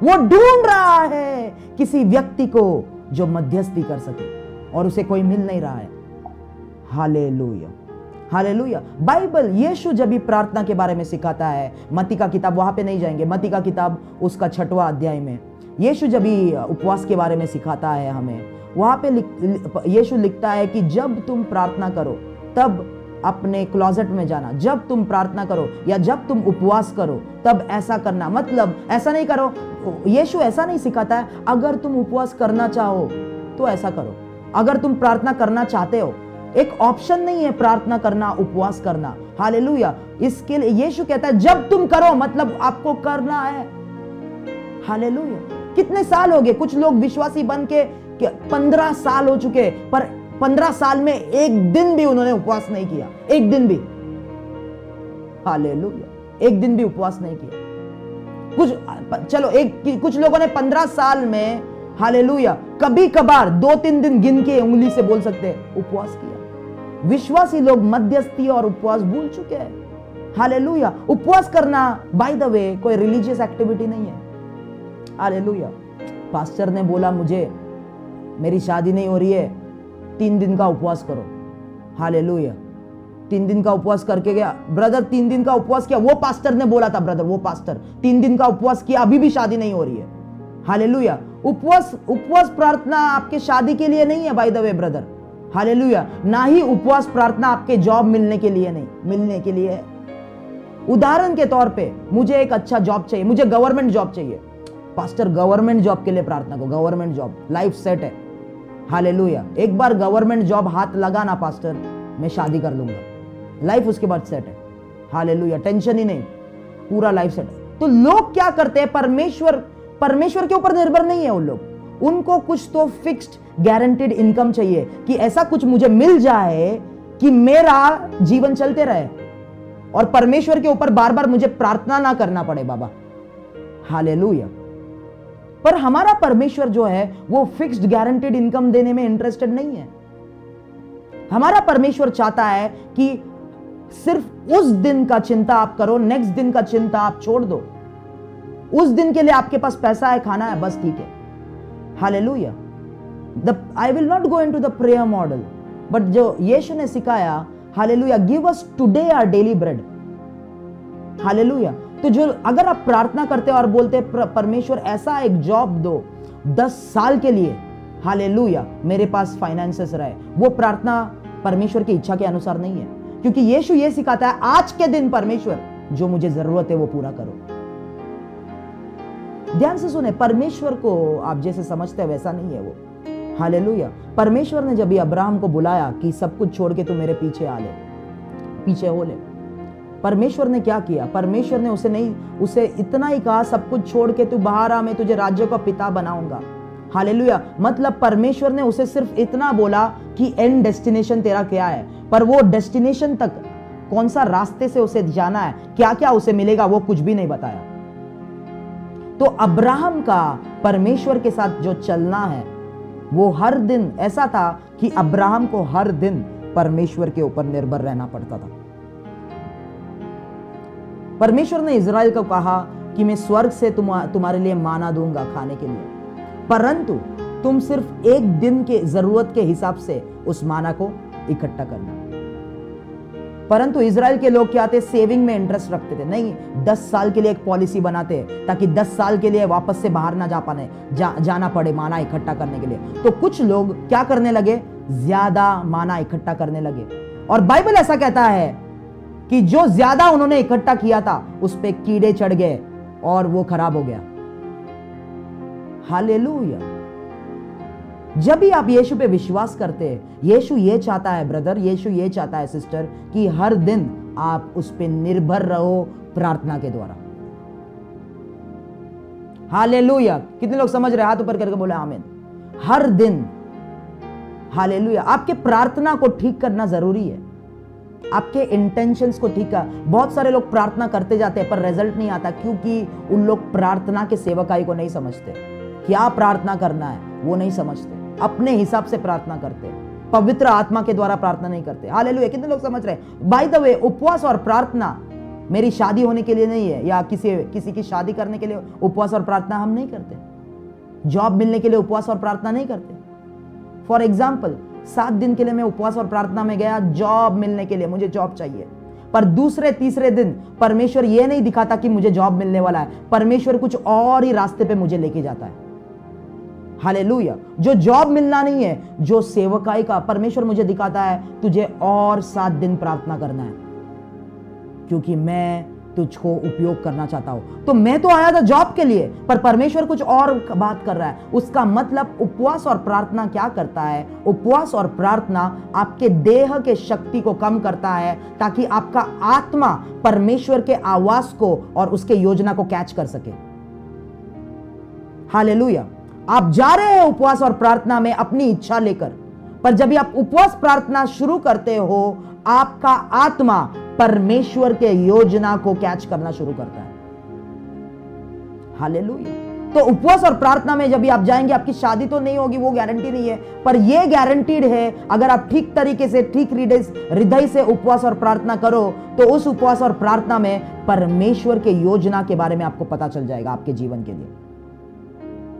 वो ढूंढ रहा है किसी व्यक्ति को जो मध्यस्थी कर सके, और उसे कोई मिल नहीं रहा है। हालेलुया। हालेलुया। बाइबल यीशु जब भी प्रार्थना के बारे में सिखाता है, मत्ती का किताब, वहां पे नहीं जाएंगे, मत्ती का किताब उसका 6वां अध्याय में यीशु जब भी उपवास के बारे में सिखाता है हमें, वहां पे यीशु लिखता है कि जब तुम प्रार्थना करो तब अपने क्लोजेट में जाना, जब तुम प्रार्थना करो या जब तुम उपवास करो तब ऐसा करना। मतलब ऐसा नहीं करो, यीशु ऐसा नहीं सिखाता है अगर तुम उपवास करना चाहो तो ऐसा करो, अगर तुम प्रार्थना करना चाहते हो, एक ऑप्शन नहीं है प्रार्थना करना, उपवास करना। हालेलुया। इसके लिए यीशु कहता है जब तुम करो, मतलब आपको करना है। हालेलुया। कितने साल हो गए, कुछ लोग विश्वासी बन के 15 साल हो चुके, पर 15 साल में एक दिन भी उन्होंने उपवास नहीं किया, एक दिन भी। हालेलुया। एक दिन भी उपवास नहीं किया। कुछ लोगों ने 15 साल में, हालेलुया, कभी कभार 2-3 दिन गिन के उंगली से बोल सकते हैं उपवास किया। विश्वासी लोग मध्यस्थी और उपवास भूल चुके हैं। हालेलुया। उपवास करना बाय द वे कोई रिलीजियस एक्टिविटी नहीं है। हालेलुया। पास्टर ने बोला मुझे मेरी शादी नहीं हो रही है, 3 दिन का उपवास करो। हालेलुया। 3 दिन का उपवास करके गया ब्रदर, 3 दिन का उपवास किया, वो पास्टर ने बोला था ब्रदर, वो पास्टर 3 दिन का उपवास किया, अभी भी शादी नहीं हो रही है। हालेलुया। उपवास प्रार्थना आपके शादी के लिए नहीं है bye the way brother. Hallelujah. ना ही उपवास प्रार्थना आपके जॉब मिलने के लिए है। उदाहरण के तौर पे मुझे एक अच्छा जॉब चाहिए, मुझे गवर्नमेंट जॉब चाहिए, पास्टर गवर्नमेंट जॉब के लिए प्रार्थना करो, गवर्नमेंट जॉब, लाइफ सेट है। हालेलुया। एक बार गवर्नमेंट जॉब हाथ लगा ना पास्टर, मैं शादी कर लूंगा, लाइफ उसके बाद सेट है। हालेलुया। टेंशन ही नहीं, पूरा लाइफ सेट है। तो लोग क्या करते हैं, परमेश्वर के ऊपर निर्भर नहीं है उन लोग, उनको कुछ तो फिक्स्ड गारंटीड इनकम चाहिए कि ऐसा कुछ मुझे मिल जाए कि मेरा जीवन चलते रहे और परमेश्वर के ऊपर बार बार मुझे प्रार्थना ना करना पड़े बाबा। हालेलुया। पर हमारा परमेश्वर जो है वो फिक्स्ड गारंटीड इनकम देने में इंटरेस्टेड नहीं है। हमारा परमेश्वर चाहता है कि सिर्फ उस दिन का चिंता आप करो, नेक्स्ट दिन का चिंता आप छोड़ दो। उस दिन के लिए आपके पास पैसा है, खाना है, बस ठीक है। Hallelujah. I will not go into the prayer model, but जो यीशु ने सिखाया, hallelujah, give us today our daily bread. Hallelujah. तो जो अगर आप प्रार्थना करते हो और बोलते परमेश्वर ऐसा एक जॉब दो 10 साल के लिए, हालेलुया, मेरे पास फाइनेंसेस रहे, वो प्रार्थना परमेश्वर की इच्छा के अनुसार नहीं है। क्योंकि यीशु ये सिखाता है, आज के दिन परमेश्वर जो मुझे जरूरत है वो पूरा करो। ध्यान से सुने, परमेश्वर को आप जैसे समझते हैं वैसा नहीं है वो। हालेलुया। परमेश्वर ने जब अब्राहम को बुलाया कि सब कुछ छोड़ के तू मेरे पीछे आ ले, पीछे हो ले, परमेश्वर ने क्या किया? परमेश्वर ने उसे इतना ही कहा, सब कुछ छोड़ के तू बाहर आ, मैं तुझे राज्य का पिता बनाऊंगा। हालेलुया। मतलब परमेश्वर ने उसे सिर्फ इतना बोला कि एंड डेस्टिनेशन तेरा क्या है, पर वो डेस्टिनेशन तक कौन सा रास्ते से उसे जाना है, क्या क्या उसे मिलेगा, वो कुछ भी नहीं बताया। तो अब्राहम का परमेश्वर के साथ जो चलना है वो हर दिन ऐसा था कि अब्राहम को हर दिन परमेश्वर के ऊपर निर्भर रहना पड़ता था। परमेश्वर ने इज़राइल को कहा कि मैं स्वर्ग से तुम्हारे लिए माना दूंगा खाने के लिए, परंतु तुम सिर्फ एक दिन के जरूरत के हिसाब से उस माना को इकट्ठा करना। परंतु इज़राइल के लोग क्या थे? सेविंग में इंटरेस्ट रखते थे। नहीं, 10 साल के लिए एक पॉलिसी बनाते ताकि 10 साल के लिए वापस से बाहर ना जाना पड़े माना इकट्ठा करने के लिए। तो कुछ लोग क्या करने लगे? ज्यादा माना इकट्ठा करने लगे। और बाइबल ऐसा कहता है कि जो ज्यादा उन्होंने इकट्ठा किया था उस पे कीड़े चढ़ गए और वो खराब हो गया। हालेलुया। जब भी आप यीशु पे विश्वास करते हैं, यीशु ये चाहता है ब्रदर, यीशु ये चाहता है सिस्टर, कि हर दिन आप उस पे निर्भर रहो प्रार्थना के द्वारा। हालेलुया। कितने लोग समझ रहे? हाथ ऊपर करके बोले आमीन। हर दिन। हालेलुया। आपके प्रार्थना को ठीक करना जरूरी है, आपके इंटेंशंस को ठीक कर। बहुत सारे लोग प्रार्थना करते जाते हैं पर रिजल्ट नहीं आता, क्योंकि उन लोग प्रार्थना के सेवकाई को नहीं समझते। क्या प्रार्थना करना है वो नहीं समझते, अपने हिसाब से प्रार्थना करते हैं, पवित्र आत्मा के द्वारा प्रार्थना नहीं करते। हालेलुया। कितने लोग समझ रहे हैं? बाय द वे, उपवास और प्रार्थना मेरी शादी होने के लिए नहीं है, या किसी की शादी करने के लिए उपवास और प्रार्थना हम नहीं करते। जॉब मिलने के लिए उपवास और प्रार्थना नहीं करते। फॉर एग्जाम्पल, 7 दिन के लिए मैं उपवास और प्रार्थना में गया जॉब मिलने के लिए, मुझे जॉब चाहिए, पर दूसरे तीसरे दिन परमेश्वर ये नहीं दिखाता कि मुझे जॉब मिलने वाला है, परमेश्वर कुछ और ही रास्ते पे मुझे लेके जाता है। हालेलुया। जो जॉब मिलना नहीं है, जो सेवकाई का परमेश्वर मुझे दिखाता है, तुझे और 7 दिन प्रार्थना करना है, क्योंकि मैं तुझको उपयोग करना चाहता हूं। तो मैं तो आया था जॉब के लिए, पर परमेश्वर कुछ और बात कर रहा है। उसका मतलब उपवास और प्रार्थना क्या करता है? उपवास और प्रार्थना आपके देह के शक्ति को कम करता है, ताकि आपका आत्मा परमेश्वर के आवाज को और उसके योजना को कैच कर सके। हालेलुया। आप जा रहे हैं उपवास और प्रार्थना में अपनी इच्छा लेकर, पर जब आप उपवास प्रार्थना शुरू करते हो, आपका आत्मा परमेश्वर के योजना को कैच करना शुरू करता है। हालेलुया। तो उपवास और प्रार्थना में जब भी आप जाएंगे, आपकी शादी तो नहीं होगी, वो गारंटी नहीं है, पर यह गारंटीड है, अगर आप ठीक तरीके से, ठीक हृदय से उपवास और प्रार्थना करो, तो उस उपवास और प्रार्थना में परमेश्वर के योजना के बारे में आपको पता चल जाएगा। आपके जीवन के लिए,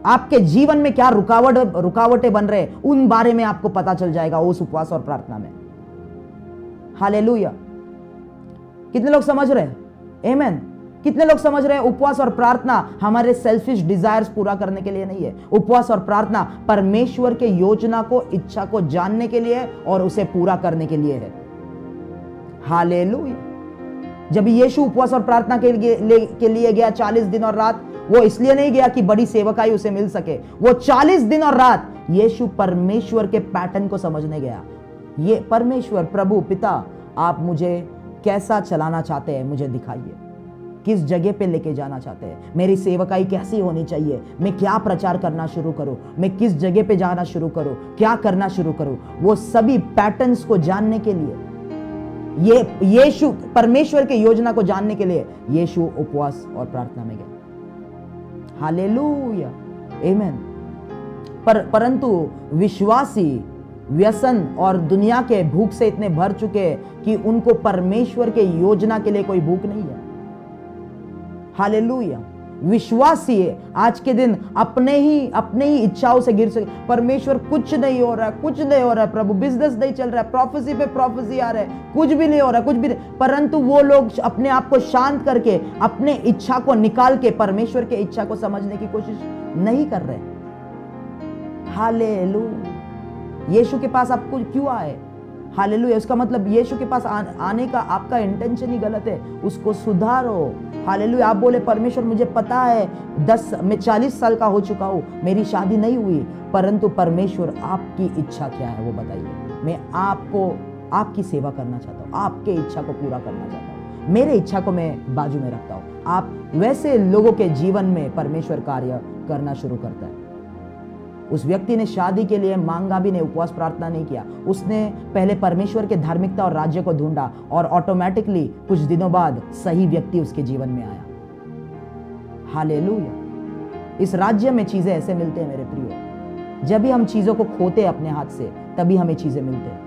आपके जीवन में क्या रुकावटें बन रहे, उन बारे में आपको पता चल जाएगा उस उपवास और प्रार्थना में। हालेलुया। कितने लोग समझ रहे हैं? आमीन। कितने लोग समझ रहे हैं? उपवास और प्रार्थना हमारे सेल्फिश डिजायर्स पूरा करने के लिए नहीं है। उपवास और प्रार्थना परमेश्वर के योजना को, इच्छा को जानने के लिए और उसे पूरा करने के लिए है। हालेलुया। जब यीशु उपवास और प्रार्थना के लिए गया 40 दिन और रात, वो इसलिए नहीं गया कि बड़ी सेवकाई उसे मिल सके। वो 40 दिन और रात यीशु परमेश्वर के पैटर्न को समझने गया। ये परमेश्वर, प्रभु पिता, आप मुझे कैसा चलाना चाहते हैं, मुझे दिखाइए। किस जगह पे लेके जाना चाहते हैं, मेरी सेवकाई कैसी होनी चाहिए, मैं क्या प्रचार करना शुरू करूं, मैं किस जगह पे जाना शुरू करूं, क्या करना शुरू करूं। वो सभी पैटर्न्स को जानने के लिए ये यीशु परमेश्वर की योजना को जानने के लिए यीशु उपवास और प्रार्थना में गए। हालेलुया, आमीन। परंतु विश्वासी व्यसन और दुनिया के भूख से इतने भर चुके हैं कि उनको परमेश्वर के योजना के लिए कोई भूख नहीं है। हालेलुया। विश्वासी आज के दिन अपने ही इच्छाओं से गिर सके। परमेश्वर कुछ नहीं हो रहा है, कुछ नहीं हो रहा है प्रभु, बिजनेस नहीं चल रहा है, प्रोफेसी पे प्रोफेसी आ रहा है, कुछ भी नहीं हो रहा है, कुछ भी नहीं। परंतु वो लोग अपने आप को शांत करके अपने इच्छा को निकाल के परमेश्वर के इच्छा को समझने की कोशिश नहीं कर रहे। हालेलुया। यीशु के पास आप क्यों आए? हालेलुया। उसका मतलब यीशु के पास आने का आपका इंटेंशन ही गलत है, उसको सुधारो। हालेलुया। आप बोले परमेश्वर मुझे पता है मैं 40 साल का हो चुका हूँ, मेरी शादी नहीं हुई, परंतु परमेश्वर आपकी इच्छा क्या है वो बताइए। मैं आपकी सेवा करना चाहता हूँ, आपके इच्छा को पूरा करना चाहता हूँ, मेरे इच्छा को मैं बाजू में रखता हूँ। आप वैसे लोगों के जीवन में परमेश्वर कार्य करना शुरू करता है। उस व्यक्ति ने शादी के लिए मांगा भी नहीं, उपवास प्रार्थना नहीं किया, उसने पहले परमेश्वर के धार्मिकता और राज्य को ढूंढा और ऑटोमेटिकली कुछ दिनों बाद सही व्यक्ति उसके जीवन में आया। हालेलुया। इस राज्य में चीजें ऐसे मिलते हैं मेरे प्रियो, जब भी हम चीजों को खोते अपने हाथ से तभी हमें चीजें मिलते हैं।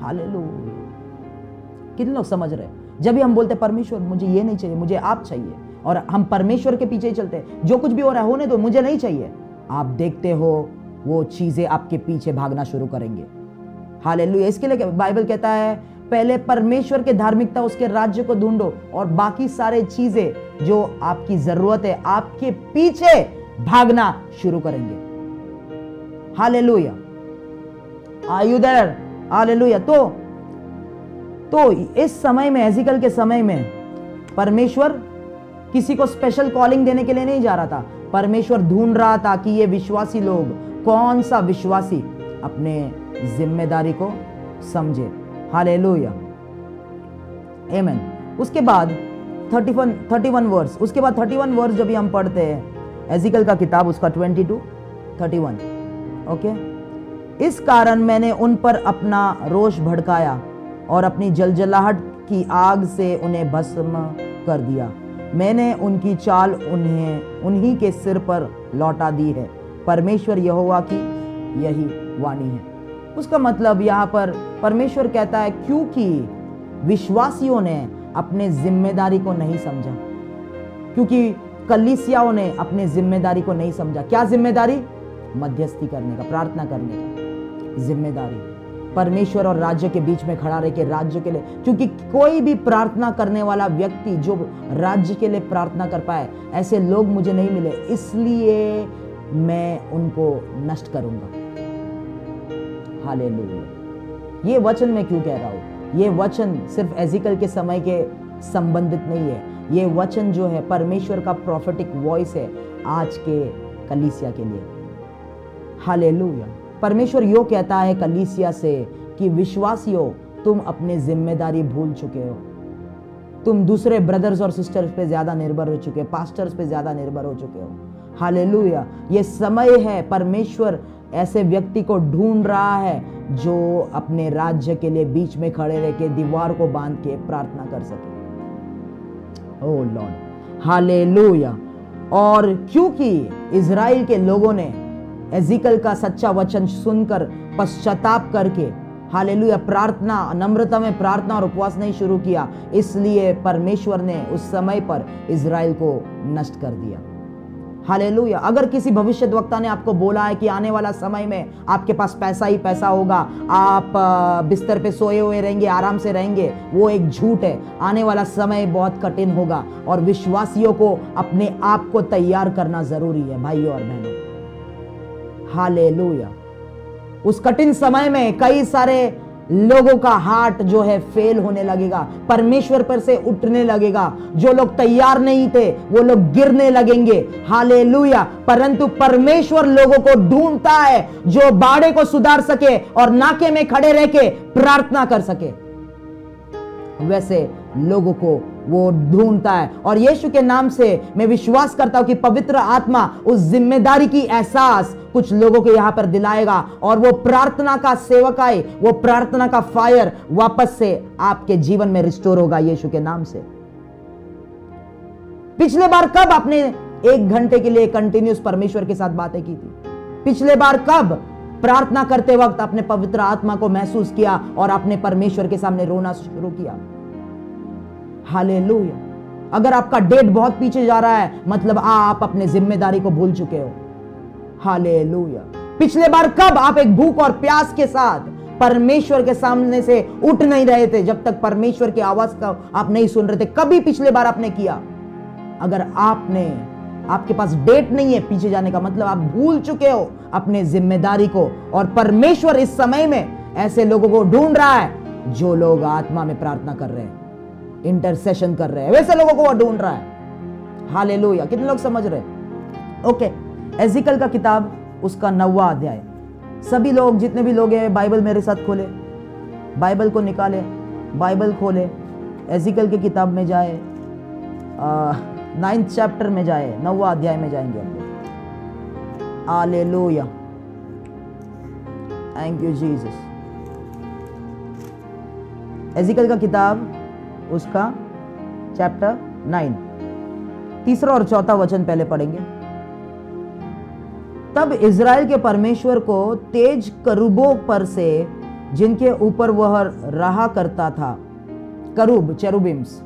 हालेलुया। कितने लोग समझ रहे? जब भी हम बोलते परमेश्वर मुझे ये नहीं चाहिए, मुझे आप चाहिए, और हम परमेश्वर के पीछे ही चलते हैं, जो कुछ भी हो रहा है होने दो, मुझे नहीं चाहिए, आप देखते हो वो चीजें आपके पीछे भागना शुरू करेंगे। हालेलुया। इसके लिए बाइबल कहता है पहले परमेश्वर के धार्मिकता उसके राज्य को ढूंढो और बाकी सारे चीजें जो आपकी जरूरत है आपके पीछे भागना शुरू करेंगे। Hallelujah. Are you there? Hallelujah. तो इस समय में, एजिकल के समय में, परमेश्वर किसी को स्पेशल कॉलिंग देने के लिए नहीं जा रहा था। परमेश्वर ढूंढ रहा था कि ये विश्वासी लोग, कौन सा विश्वासी अपने जिम्मेदारी को समझे। हालेलुया, आमीन। उसके बाद 31 वर्स, उसके बाद 31 वर्स जब हम पढ़ते हैं एजिकल का किताब, उसका 22-31, ओके। इस कारण मैंने उन पर अपना रोष भड़काया और अपनी जलजलाहट की आग से उन्हें भस्म कर दिया। मैंने उनकी चाल उन्हीं के सिर पर लौटा दी है। परमेश्वर यहोवा की यही वाणी है। उसका मतलब यहाँ पर परमेश्वर कहता है क्योंकि विश्वासियों ने अपने जिम्मेदारी को नहीं समझा, क्योंकि कलीसियाओं ने अपने जिम्मेदारी को नहीं समझा। क्या जिम्मेदारी? मध्यस्थी करने का, प्रार्थना करने का जिम्मेदारी, परमेश्वर और राज्य के बीच में खड़ा रह के राज्य के लिए। क्योंकि कोई भी प्रार्थना करने वाला व्यक्ति जो राज्य के लिए प्रार्थना कर पाए, ऐसे लोग मुझे नहीं मिले, इसलिए मैं उनको नष्ट करूंगा। हालेलुया। ये वचन मैं क्यों कह रहा हूं? ये वचन सिर्फ एजिकल के समय के संबंधित नहीं है। ये वचन जो है परमेश्वर का प्रोफेटिक वॉइस है आज के कलीसिया के लिए। हालेलुया। परमेश्वर यो कहता है कलीसिया से कि विश्वासियों, तुम अपनी जिम्मेदारी भूल चुके हो। तुम दूसरे ब्रदर्स और सिस्टर्स पे ज्यादा निर्भर हो चुके हो, पास्टर्स पे ज्यादा निर्भर हो चुके हो। हालेलुया। ये समय है, परमेश्वर ऐसे व्यक्ति को ढूंढ रहा है जो अपने राज्य के लिए बीच में खड़े रह के दीवार को बांध के प्रार्थना कर सके। Oh lord, hallelujah. और क्योंकि इजराइल के लोगों ने एजिकल का सच्चा वचन सुनकर पश्चाताप करके, हालेलुया, प्रार्थना, नम्रता में प्रार्थना और उपवास नहीं शुरू किया, इसलिए परमेश्वर ने उस समय पर इजराइल को नष्ट कर दिया। हालेलुया। अगर किसी भविष्यद्वक्ता ने आपको बोला है कि आने वाला समय में आपके पास पैसा ही पैसा होगा, आप बिस्तर पे सोए हुए रहेंगे, आराम से रहेंगे, वो एक झूठ है। आने वाला समय बहुत कठिन होगा और विश्वासियों को अपने आप को तैयार करना जरूरी है भाइयों और बहनों। हालेलुया। उस कठिन समय में कई सारे लोगों का हार्ट जो है फेल होने लगेगा, परमेश्वर पर से उठने लगेगा। जो लोग तैयार नहीं थे वो लोग गिरने लगेंगे। हालेलुया। परंतु परमेश्वर लोगों को ढूंढता है जो बाड़े को सुधार सके और नाके में खड़े रह के प्रार्थना कर सके। वैसे लोगों को वो ढूंढता है। और यीशु के नाम से मैं विश्वास करता हूं कि पवित्र आत्मा उस जिम्मेदारी की एहसास कुछ लोगों के यहां पर दिलाएगा और वो प्रार्थना का सेवकाई, वो प्रार्थना का फायर वापस से आपके जीवन में रिस्टोर होगा यीशु के नाम से। पिछले बार कब आपने 1 घंटे के लिए कंटिन्यूस परमेश्वर के साथ बातें की थी? पिछले बार कब प्रार्थना करते वक्त आपने पवित्र आत्मा को महसूस किया और आपने परमेश्वर के सामने रोना शुरू किया? हालेलुया। अगर आपका डेट बहुत पीछे जा रहा है, मतलब आप अपने जिम्मेदारी को भूल चुके हो। हालेलुया। पिछले बार कब आप एक भूख और प्यास के साथ परमेश्वर के सामने से उठ नहीं रहे थे जब तक परमेश्वर की आवाज का आप नहीं सुन रहे थे? कभी पिछले बार आपने किया? अगर आपके पास डेट नहीं है पीछे जाने का, मतलब आप भूल चुके हो अपने जिम्मेदारी को। और परमेश्वर इस समय में ऐसे लोगों को ढूंढ रहा है जो लोग आत्मा में प्रार्थना कर रहे हैं, इंटरसेशन कर रहे हैं, वैसे लोगों को वो ढूंढ रहा है। हालेलुया। कितने लोग समझ रहे हैं? ओके, एजिकल का किताब उसका 9वां अध्याय। सभी लोग, जितने भी लोग हैं, बाइबल मेरे साथ खोले, बाइबल को निकाले, बाइबल खोले, एजिकल की किताब में जाए, 9th चैप्टर में जाए, 9वां अध्याय में जाएंगे हम लोग। Hallelujah, thank you Jesus. Ezekiel का किताब उसका चैप्टर 9, 3 और 4 वचन पहले पढ़ेंगे। तब इज़राइल के परमेश्वर को तेज करूबों पर से, जिनके ऊपर वह रहा करता था, करूब चेरुबिम्स,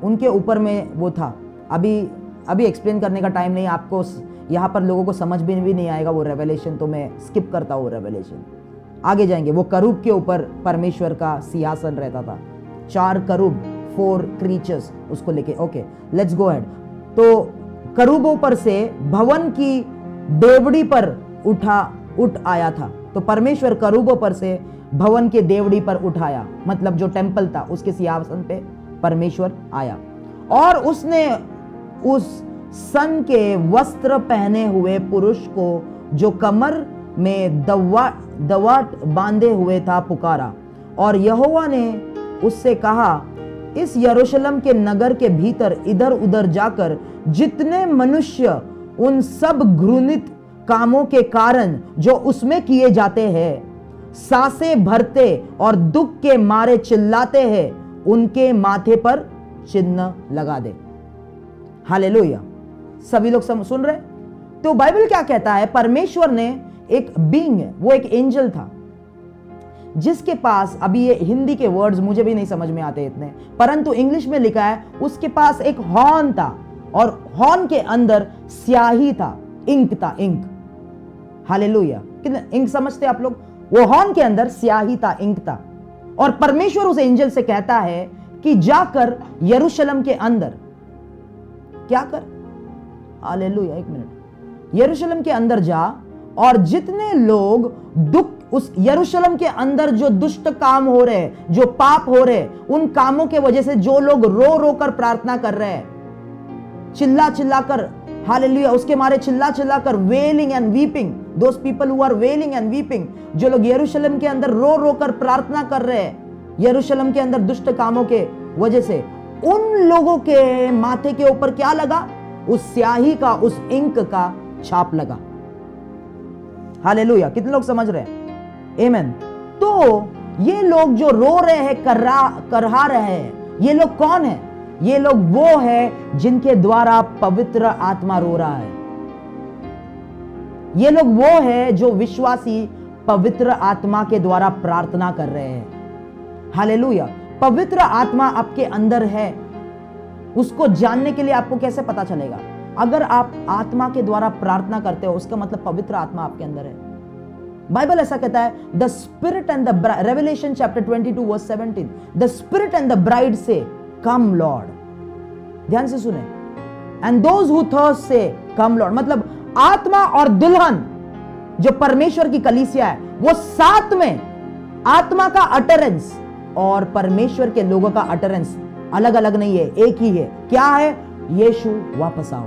उनके ऊपर में वो था। अभी एक्सप्लेन करने का टाइम नहीं, आपको यहाँ पर लोगों को समझ भी नहीं आएगा वो रेवलेशन, तो मैं स्किप करता हूँ रेवलेशन, आगे जाएंगे। वो करूब के ऊपर परमेश्वर का सिंहासन रहता था, 4 करूब, 4 क्रीचर्स उसको लेके। Okay, let's go ahead. तो करूबों पर से भवन की देवड़ी पर उठ आया था। तो परमेश्वर करूबों पर से भवन के देवड़ी पर उठाया, मतलब जो टेंपल था उसके सिंहासन पे परमेश्वर आया। और उसने उस सन के वस्त्र पहने हुए पुरुष को, जो कमर में दवाट बांधे हुए था, पुकारा। और यहोवा ने उससे कहा, इस यरूशलेम के नगर के भीतर इधर उधर जाकर जितने मनुष्य उन सब घृणित कामों के कारण जो उसमें किए जाते हैं, सांसें भरते और दुख के मारे चिल्लाते हैं, उनके माथे पर चिन्ह लगा दे। हालेलुया। सभी लोग सुन रहे? तो बाइबल क्या कहता है? परमेश्वर ने एक बीइंग, वो एक एंजल था जिसके पास, अभी ये हिंदी के वर्ड्स मुझे भी नहीं समझ में आते इतने, परंतु इंग्लिश में लिखा है, उसके पास एक हॉर्न था और हॉर्न के अंदर स्याही था, इंक था, इंक। हालेलुया। कितने इंक समझते आप लोग? वो हॉर्न के अंदर स्याही था, इंक था। और परमेश्वर उस एंजल से कहता है कि जाकर यरूशलेम के अंदर क्या कर? Hallelujah, 1 minute. यरूशलेम के अंदर जा और जितने लोग दुख, उस यरूशलेम के अंदर जो दुष्ट काम हो रहे हैं, जो पाप हो रहे हैं, उन कामों के वजह से जो लोग रो रो कर प्रार्थना कर रहे हैं, चिल्ला चिल्ला कर, हालेलुया, उसके मारे चिल्ला चिल्ला कर, wailing and weeping, those people who are wailing and weeping, जो लोग यरूशलेम के अंदर रो रो कर प्रार्थना कर रहे हैं यरूशलेम के अंदर दुष्ट कामों के वजह से, उन लोगों के माथे के ऊपर क्या लगा? उस स्याही का, उस इंक का छाप लगा। हालेलुया। कितने लोग समझ रहे हैं? आमीन। तो ये लोग जो रो रहे हैं, करहा रहे हैं, ये लोग कौन है? ये लोग वो है जिनके द्वारा पवित्र आत्मा रो रहा है। ये लोग वो है जो विश्वासी पवित्र आत्मा के द्वारा प्रार्थना कर रहे हैं। हालेलुया। पवित्र आत्मा आपके अंदर है, उसको जानने के लिए आपको कैसे पता चलेगा? अगर आप आत्मा के द्वारा प्रार्थना करते हो, उसका मतलब पवित्र आत्मा आपके अंदर है। बाइबल ऐसा कहता है, the spirit and the, Revelation chapter 22 verse 17, the spirit and the bride say come Lord. ध्यान से सुने, एंड दोज हु थर्स्ट से कम लॉर्ड। मतलब आत्मा और दुल्हन जो परमेश्वर की कलीसिया है, वो साथ में, आत्मा का अटरेंस और परमेश्वर के लोगों का अटरेंस अलग अलग नहीं है, एक ही है। क्या है? यीशु वापस आओ,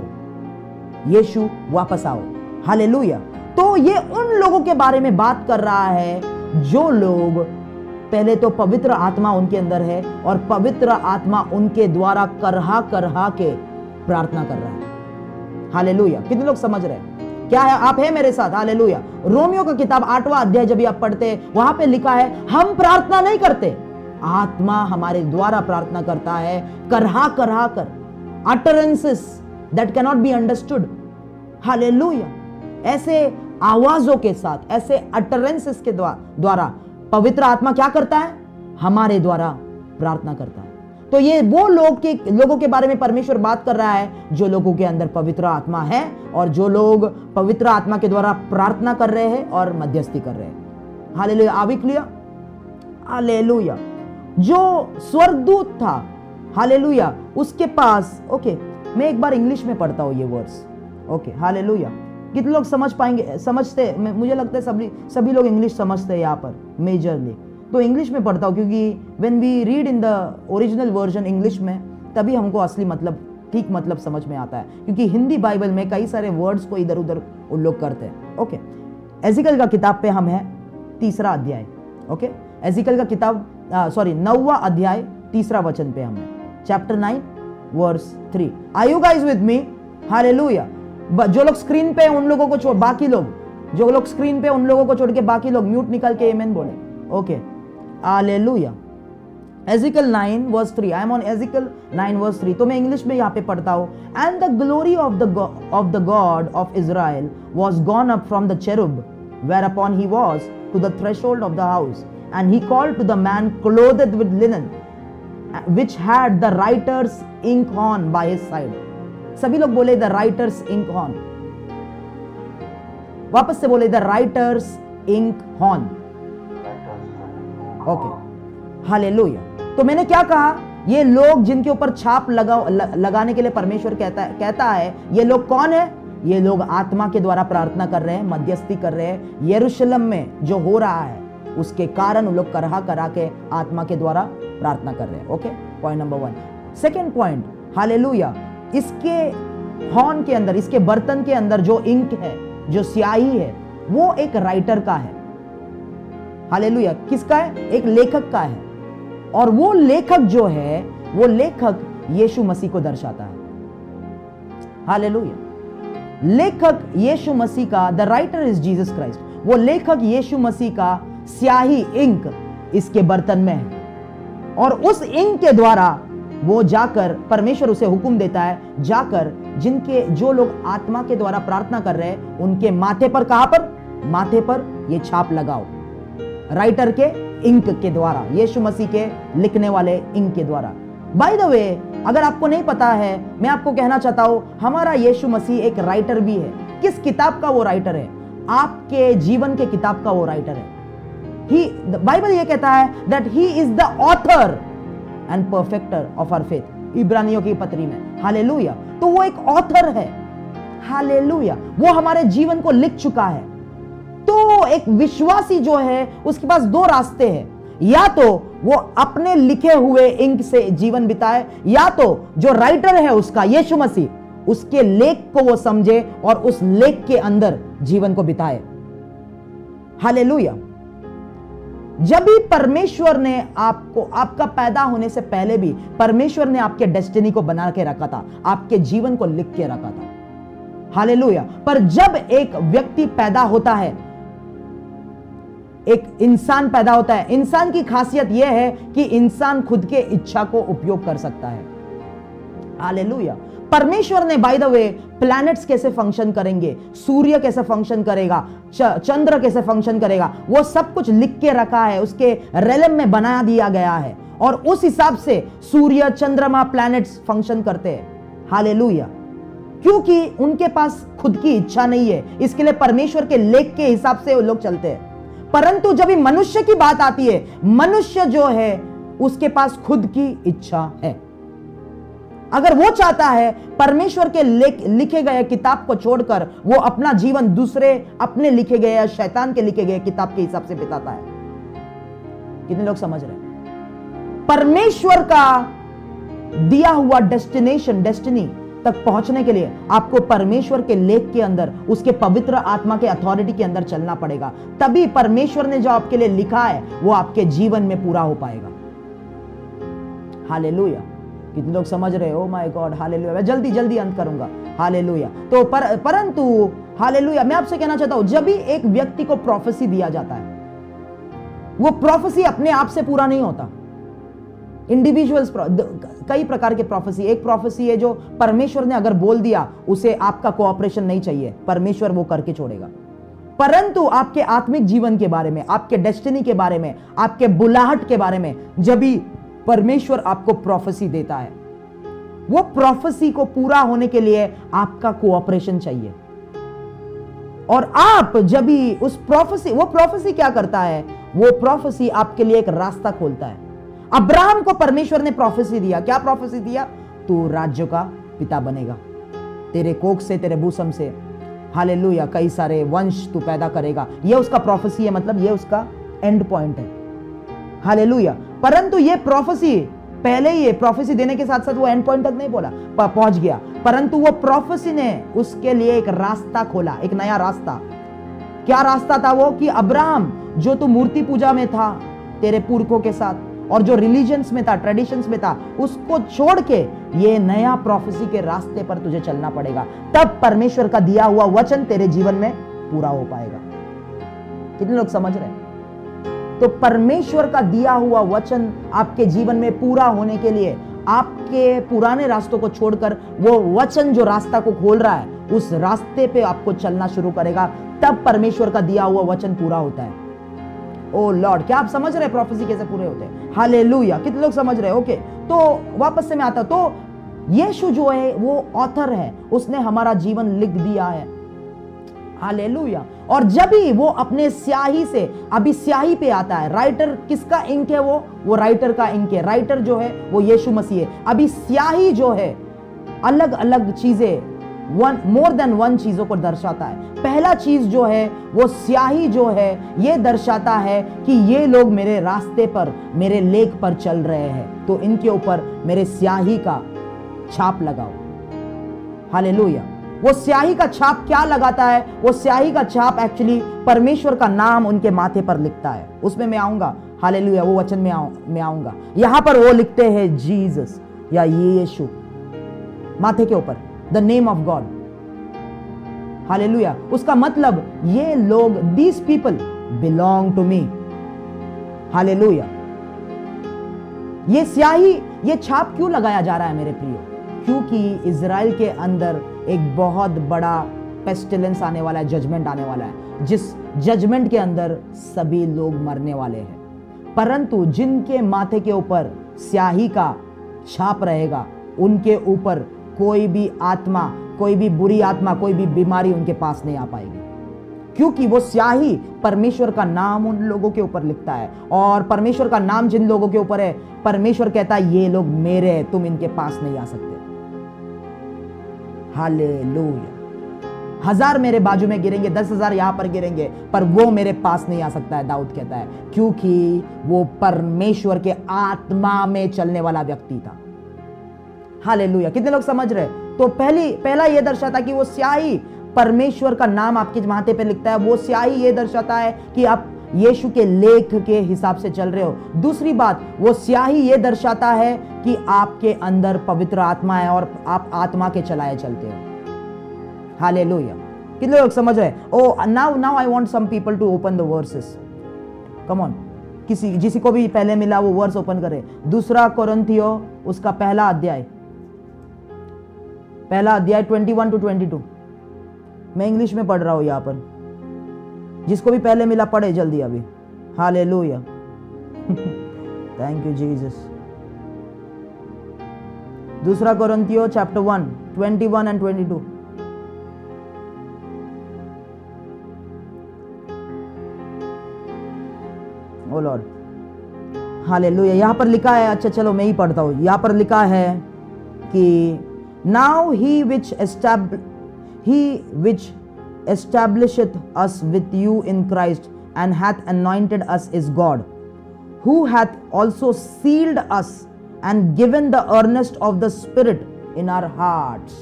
यीशु वापस आओ। हालेलुया। तो ये उन लोगों के बारे में बात कर रहा है जो लोग पहले तो पवित्र आत्मा उनके अंदर है और पवित्र आत्मा उनके द्वारा करहा करहा के प्रार्थना कर रहा है। हालेलुया। कितने लोग समझ रहे हैं? क्या है? आप है मेरे साथ? हालेलुया। रोमियो का किताब 8वां अध्याय जब आप पढ़ते हैं, वहां पे लिखा है हम प्रार्थना नहीं करते, आत्मा हमारे द्वारा प्रार्थना करता है, करहा करहा कर, utterances that cannot be understood। Hallelujah. ऐसे आवाजों के साथ, ऐसे utterances के द्वारा पवित्र आत्मा क्या करता है? हमारे द्वारा प्रार्थना करता है। तो ये वो लोगों के बारे में परमेश्वर बात कर रहा है जो लोगों के अंदर पवित्र आत्मा है और जो लोग पवित्र आत्मा के द्वारा प्रार्थना कर रहे हैं और मध्यस्थी कर रहे हैं। हालेलुया। आवी क्लियर? हालेलुया। जो स्वर्गदूत था, हालेलुया, उसके पास, ओके, मैं एक बार इंग्लिश में पढ़ता हूं ये वर्ड्स, ओके, हालेलुया। कितने लोग समझ पाएंगे? समझते? मुझे लगता है सभी लोग इंग्लिश समझते हैं यहाँ पर मेजरली। तो इंग्लिश में पढ़ता हूँ क्योंकि when we read in the original version English में, तभी हमको असली मतलब, ठीक मतलब समझ में आता है, क्योंकि हिंदी बाइबल में कई सारे वर्ड्स को इधर उधर उन लोग करते हैं। ओके, एजिकल का किताब पे हम है 3रा अध्याय। ओके, एजिकल का किताब 9वां अध्याय 3रा वचन पे हम है, chapter 9 verse 3। Are you guys with me? Hallelujah. जो लोग स्क्रीन पे उन लोगों को छोड़, बाकी लोग जो लोग स्क्रीन पे उन लोगों को छोड़ के बाकी लोग म्यूट निकाल के आमेन बोले। Okay, hallelujah. Ezekiel 9 verse 3। I am on Ezekiel 9 verse 3। तो मैं इंग्लिश में यहाँ पे पढ़ता हूँ। And the glory of the God of Israel was gone up from the cherub where upon he was to the threshold of the house, and he called to the man clothed with linen which had the writer's ink on by his side। सभी लोग बोले the writers ink on. वापस से बोले the writers ink on. Okay, hallelujah. तो मैंने क्या कहा? ये लोग जिनके ऊपर छाप लगाने के लिए परमेश्वर कहता है, ये लोग कौन है? ये लोग आत्मा के द्वारा प्रार्थना कर रहे हैं, मध्यस्थी कर रहे हैं। यरूशलेम में जो हो रहा है उसके कारण उन लोग करहा करा के आत्मा के द्वारा प्रार्थना कर रहे हैं। Okay, point number 1। Second point, hallelujah, इसके हॉर्न के अंदर, इसके बर्तन के अंदर जो इंक है, जो स्याही है, वो एक राइटर का है। हालेलुया। किसका है? एक लेखक का है। और वो लेखक जो है, वो लेखक यीशु मसीह को दर्शाता है। हालेलुया। लेखक यीशु मसीह का, the writer is Jesus Christ. वो लेखक यीशु मसीह का स्याही, इंक इसके बर्तन में है, और उस इंक के द्वारा वो जाकर, परमेश्वर उसे हुक्म देता है, जाकर जो लोग आत्मा के द्वारा प्रार्थना कर रहे हैं उनके माथे पर, कहां पर? माथे पर ये छाप लगाओ, राइटर के इंक के द्वारा, यीशु मसीह के लिखने वाले इंक के द्वारा। बाय द वे, अगर आपको नहीं पता है, मैं आपको कहना चाहता हूं, हमारा यीशु मसीह एक राइटर भी है। किस किताब का वो राइटर है? आपके जीवन के किताब का वो राइटर है। बाइबल ये कहता है that he is the author and perfecter of our faith, इब्रानियों की पत्री में। हालेलुया। तो वो एक ऑथर है। हालेलुया। वो हमारे जीवन को लिख चुका है। तो एक विश्वासी जो है, उसके पास 2 रास्ते हैं, या तो वो अपने लिखे हुए इंक से जीवन बिताए, या तो जो राइटर है उसका, यीशु मसीह, उसके लेख को वो समझे और उस लेख के अंदर जीवन को बिताए। हालेलुया। जब भी परमेश्वर ने आपको, आपका पैदा होने से पहले भी परमेश्वर ने आपके डेस्टिनी को बना के रखा था, आपके जीवन को लिख के रखा था। हालेलुया। पर जब एक व्यक्ति पैदा होता है, एक इंसान पैदा होता है, इंसान की खासियत यह है कि इंसान खुद के इच्छा को उपयोग कर सकता है। हालेलुया। परमेश्वर ने बाय द वे प्लैनेट्स कैसे फंक्शन करेंगे, सूर्य कैसे फंक्शन करेगा, चंद्र कैसे फंक्शन करेगा, वो सब कुछ लिख के रखा है, उसके रेलम में बना दिया गया है, और उस हिसाब से सूर्य, चंद्रमा, प्लैनेट्स फंक्शन करते हैं। हालेलुया। क्योंकि उनके पास खुद की इच्छा नहीं है, इसके लिए परमेश्वर के लेख के हिसाब से वो लोग चलते हैं। परंतु जब मनुष्य की बात आती है, मनुष्य जो है उसके पास खुद की इच्छा है। अगर वो चाहता है परमेश्वर के लिखे गए किताब को छोड़कर वो अपना जीवन दूसरे अपने लिखे गए या शैतान के लिखे गए किताब के हिसाब से बिताता है। कितने लोग समझ रहे हैं? परमेश्वर का दिया हुआ डेस्टिनी तक पहुंचने के लिए आपको परमेश्वर के लेख के अंदर, उसके पवित्र आत्मा के अथॉरिटी के अंदर चलना पड़ेगा। तभी परमेश्वर ने जो आपके लिए लिखा है वो आपके जीवन में पूरा हो पाएगा। हालेलुया। कितने लोग समझ रहे हो? My God, hallelujah. मैं जल्दी जल्दी अंत करूंगा। हालेलुया। तो परंतु हालेलुया, मैं आपसे कहना चाहता हूं, जब भी एक व्यक्ति को प्रोफेसी दिया जाता है, वो प्रोफेसी अपने आप से पूरा नहीं होता। इंडिविजुअल्स, कई प्रकार के प्रोफेसी। एक प्रोफेसी है जो परमेश्वर ने अगर बोल दिया, उसे आपका कोऑपरेशन नहीं चाहिए, परमेश्वर वो करके छोड़ेगा। परंतु आपके आत्मिक जीवन के बारे में, आपके डेस्टिनी के बारे में, आपके बुलाहट के बारे में जब भी परमेश्वर आपको प्रोफेसी देता है, वो प्रोफेसी को पूरा होने के लिए आपका कोऑपरेशन चाहिए। और आप जब भी उस प्रोफेसी, वो प्रोफेसी क्या करता है? वो प्रोफेसी आपके लिए एक रास्ता खोलता है। अब्राहम को परमेश्वर ने प्रोफेसी दिया। क्या प्रोफेसी दिया? तू राज्यों का पिता बनेगा, तेरे कोख से, तेरे भूसम से, हालेलुया, कई सारे वंश तू पैदा करेगा। ये उसका प्रोफेसी है, मतलब ये उसका एंड पॉइंट है। हालेलुया। परंतु ये प्रोफेसी, पहले ही प्रोफेसी देने के साथ साथ वो एंड पॉइंट तक नहीं बोला, पहुंच गया, परंतु वो प्रोफेसी ने उसके लिए एक रास्ता खोला, एक नया रास्ता। क्या रास्ता था वो? कि अब्राहम, जो तू मूर्ति पूजा में था तेरे पुरखों के साथ, और जो रिलीजन्स में था, ट्रेडिशंस में था, उसको छोड़ के ये नया प्रोफेसी के रास्ते पर तुझे चलना पड़ेगा। तब परमेश्वर का दिया हुआ वचन तेरे जीवन में पूरा हो पाएगा। कितने लोग समझ रहे हैं? तो परमेश्वर का दिया हुआ वचन आपके जीवन में पूरा होने के लिए आपके पुराने रास्तों को छोड़कर वो वचन जो रास्ता को खोल रहा है, उस रास्ते पे आपको चलना शुरू करेगा। तब परमेश्वर का दिया हुआ वचन पूरा होता है। ओ लॉर्ड, क्या आप समझ रहे हैं प्रोफेसी कैसे पूरे होते हैं? हालेलुया। कितने लोग समझ रहे हैं? ओके, तो वापस से मैं आता। तो यीशु जो है वो ऑथर है, उसने हमारा जीवन लिख दिया है। हालेलुया। और जब भी वो अपने स्याही से, अभी स्याही पे आता है, राइटर किसका इंक है? वो राइटर का इंक है। राइटर जो है वो यीशु मसीह है। अभी स्याही जो है अलग अलग चीजें, मोर देन वन चीजों को दर्शाता है। पहला चीज जो है वो स्याही जो है, ये दर्शाता है कि ये लोग मेरे रास्ते पर, मेरे लेख पर चल रहे हैं, तो इनके ऊपर मेरे स्याही का छाप लगाओ। हालेलुया। वो स्याही का छाप क्या लगाता है? वो स्याही का छाप एक्चुअली परमेश्वर का नाम उनके माथे पर लिखता है। उसमें मैं आऊंगा। हालेलुया। वो वचन में आऊंगा। यहां पर वो लिखते हैं जीसस या यीशु, माथे के ऊपर the name of God. Hallelujah. उसका मतलब ये लोग, these people belong to me. Hallelujah. ये स्याही, ये छाप क्यों लगाया जा रहा है मेरे प्रियो? क्योंकि इजराइल के अंदर एक बहुत बड़ा पेस्टिलेंस आने वाला है, जजमेंट आने वाला है, जिस जजमेंट के अंदर सभी लोग मरने वाले हैं। परंतु जिनके माथे के ऊपर स्याही का छाप रहेगा, उनके ऊपर कोई भी आत्मा, कोई भी बुरी आत्मा, कोई भी बीमारी उनके पास नहीं आ पाएगी, क्योंकि वो स्याही परमेश्वर का नाम उन लोगों के ऊपर लिखता है। और परमेश्वर का नाम जिन लोगों के ऊपर है, परमेश्वर कहता है ये लोग मेरे हैं, तुम इनके पास नहीं आ सकते। हालेलुया। 1000 मेरे बाजू में गिरेंगे, 10,000 यहां पर गिरेंगे, पर वो मेरे पास नहीं आ सकता है, दाऊद कहता है, क्योंकि वो परमेश्वर के आत्मा में चलने वाला व्यक्ति था। हालेलुया। कितने लोग समझ रहे? तो पहला ये दर्शाता कि वो स्याही परमेश्वर का नाम आपके माथे पे लिखता है। वो स्याही ये दर्शाता है कि आप यीशु के लेख के हिसाब से चल रहे हो। दूसरी बात, वो स्याही ये दर्शाता है कि आपके अंदर पवित्र आत्मा है और आप आत्मा के चलाए चलते हो। हालेलुया। कितने लोग समझ रहे? Oh now I want some people to open the verses. Come on, किसी को भी पहले मिला वो वर्स ओपन करे। 2 कोरिन्थियों उसका पहला अध्याय 21 to 22। मैं इंग्लिश में पढ़ रहा हूं यहां पर, जिसको भी पहले मिला पढ़े जल्दी अभी। हालेलुया। Thank you Jesus. 2 कोरिन्थियों chapter 1 21 and 22। Oh Lord, hallelujah. यहां पर लिखा है, अच्छा चलो मैं ही पढ़ता हूं। यहां पर लिखा है कि now he which establisheth us with you in Christ and hath anointed us is God, who hath also sealed us and given the earnest of the Spirit in our hearts.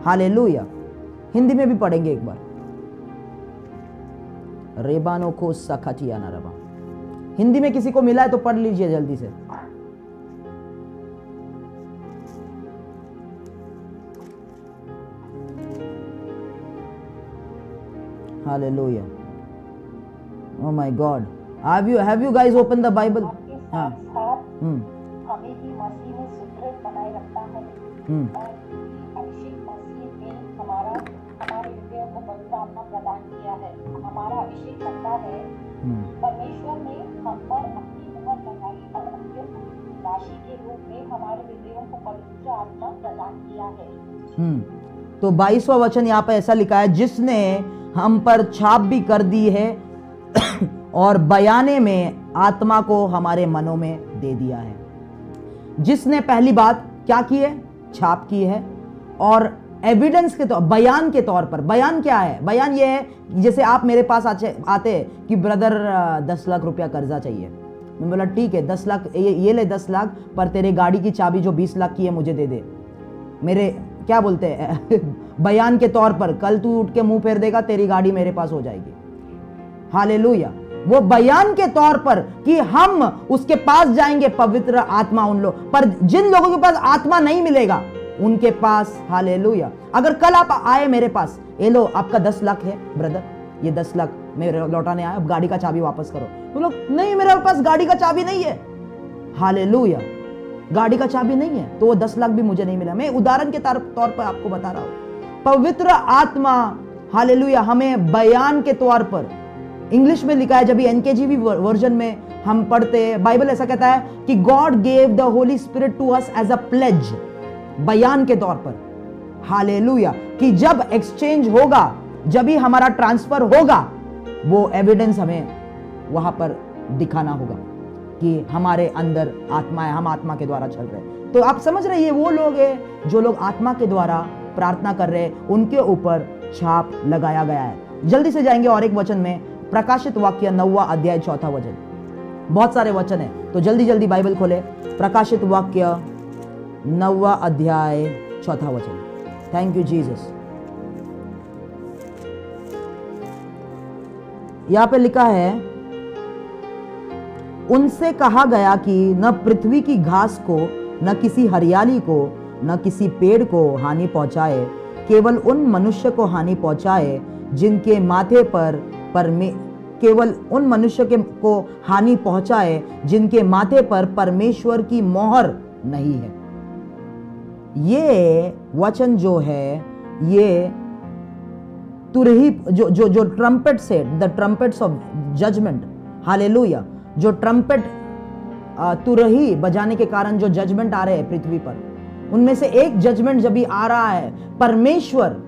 Hallelujah. Hindi में भी पढ़ेंगे एक बार। रेबानो को सखतिया ना रबा। हिंदी में किसी को मिला है तो पढ़ लीजिए जल्दी से। Hallelujah. Oh my God. Have you guys opened the Bible? हाँ. हमें ही मसीह में सुदृढ़ बनाए रखता है और अभिषेक मसीह ने हमारे हृदयों को पवित्र आत्मा प्रदान किया है। हमारा अभिषेक करता है परमेश्वर ने हम पर अपनी मुहर लगाई और अत्यंत राशि के रूप में हमारे हृदयों को पवित्र आत्मा प्रदान किया है। तो 22वां वचन यहाँ पे ऐसा लिखा है, जिसने हम पर छाप भी कर दी है और बयाने में आत्मा को हमारे मनों में दे दिया है। जिसने पहली बात क्या की है? छाप की है। और एविडेंस के तौर, बयान के तौर पर, बयान क्या है? बयान ये है जैसे आप मेरे पास आते कि ब्रदर 10 लाख रुपया कर्जा चाहिए। मैं बोला ठीक है 10 लाख ये ले 10 लाख, पर तेरे गाड़ी की चाबी जो 20 लाख की है मुझे दे दे। मेरे क्या बोलते हैं बयान के तौर पर, कल तू उठ के मुंह फेर देगा तेरी गाड़ी मेरे पास हो जाएगी। हालेलुया। वो बयान के तौर पर कि हम उसके पास जाएंगे, पवित्र आत्मा उन लोग पर, जिन लोगों के पास आत्मा नहीं मिलेगा उनके पास, हालेलुया। अगर कल आप आए मेरे पास, ये लो आपका 10 लाख है ब्रदर, ये 10 लाख मेरे लौटाने आया, अब गाड़ी का चाबी वापस करो। तो लोग नहीं मेरे पास गाड़ी का चाबी नहीं है, हालेलुया, गाड़ी का चाबी नहीं है, तो वो 10 लाख भी मुझे नहीं मिला। मैं उदाहरण के तौर पर आपको बता रहा हूं। पवित्र आत्मा, हालेलुया, हमें बयान के तौर पर, इंग्लिश में लिखा है, जब एनकेजीवी वर्जन में हम पढ़ते हैं, बाइबल ऐसा कहता है कि God gave the Holy Spirit to us as a pledge, बयान के तौर पर, हालेलुया, कि जब एक्सचेंज होगा, जब ही हमारा ट्रांसफर होगा, वो एविडेंस हमें वहां पर दिखाना होगा कि हमारे अंदर आत्मा है, हम आत्मा के द्वारा चल रहे हैं। तो आप समझ रहे हैं, वो लोग हैं जो लोग आत्मा के द्वारा प्रार्थना कर रहे हैं, उनके ऊपर छाप लगाया गया है। जल्दी से जाएंगे और एक वचन में, प्रकाशित वाक्य 9वां अध्याय 4था वचन। बहुत सारे वचन है तो जल्दी जल्दी बाइबल खोले। प्रकाशित वाक्य 9वां अध्याय 4था वचन। Thank you Jesus. यहां पे लिखा है, उनसे कहा गया कि न पृथ्वी की घास को, न किसी हरियाली को, न किसी पेड़ को हानि पहुंचाए, केवल उन मनुष्य को हानि पहुंचाए जिनके माथे पर केवल उन मनुष्य को हानि पहुंचाए जिनके माथे पर परमेश्वर की मोहर नहीं है। ये वचन जो है, ये तुरही जो ट्रम्पेट से, the trumpets of judgment, hallelujah, जो ट्रम्पेट तुरही बजाने के कारण जो जजमेंट आ रहे हैं पृथ्वी पर, उनमें से एक जजमेंट जब भी आ रहा है, परमेश्वर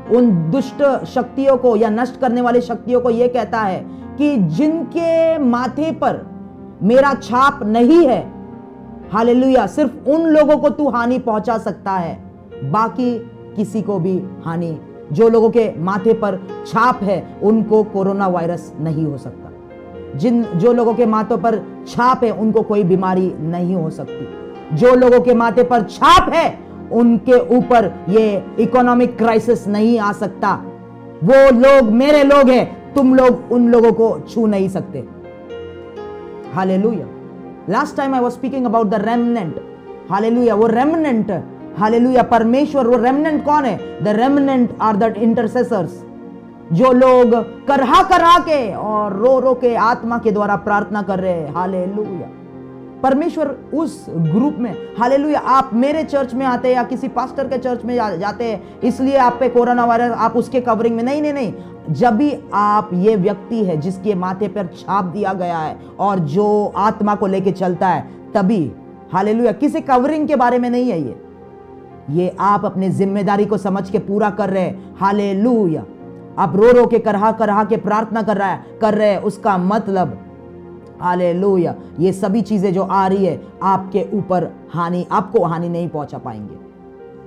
उन दुष्ट शक्तियों को या नष्ट करने वाली शक्तियों को यह कहता है कि जिनके माथे पर मेरा छाप नहीं है, हालेलुया, सिर्फ उन लोगों को तू हानि पहुंचा सकता है, बाकी किसी को भी हानि, जो लोगों के माथे पर छाप है उनको कोरोना वायरस नहीं हो सकता। जो लोगों के माथों पर छाप है उनको कोई बीमारी नहीं हो सकती। जो लोगों के माथे पर छाप है उनके ऊपर ये इकोनॉमिक क्राइसिस नहीं आ सकता। वो लोग मेरे लोग हैं, तुम लोग उन लोगों को छू नहीं सकते। Hallelujah. Last time I was speaking about the remnant, hallelujah, वो रेमनेंट, हालेलुया, परमेश्वर, वो रेमनेंट कौन है? द रेमनेंट आर द इंटरसेसर्स, जो लोग करहा के और रो के आत्मा के द्वारा प्रार्थना कर रहे हैं। हालेलुया। परमेश्वर उस ग्रुप में, हालेलुया, आप मेरे चर्च में आते हैं या किसी पास्टर के चर्च में जाते हैं इसलिए आप पे कोरोना वायरस, आप उसके कवरिंग में नहीं। जब भी आप ये व्यक्ति है जिसके माथे पर छाप दिया गया है और जो आत्मा को लेके चलता है, तभी, हालेलुया, किसी कवरिंग के बारे में नहीं है ये आप अपनी जिम्मेदारी को समझ के पूरा कर रहे हैं। हालेलुया। आप रो के करहा के प्रार्थना कर रहे हैं, उसका मतलब, हालेलुया, ये सभी चीजें जो आ रही है आपके ऊपर आपको हानि नहीं पहुंचा पाएंगे।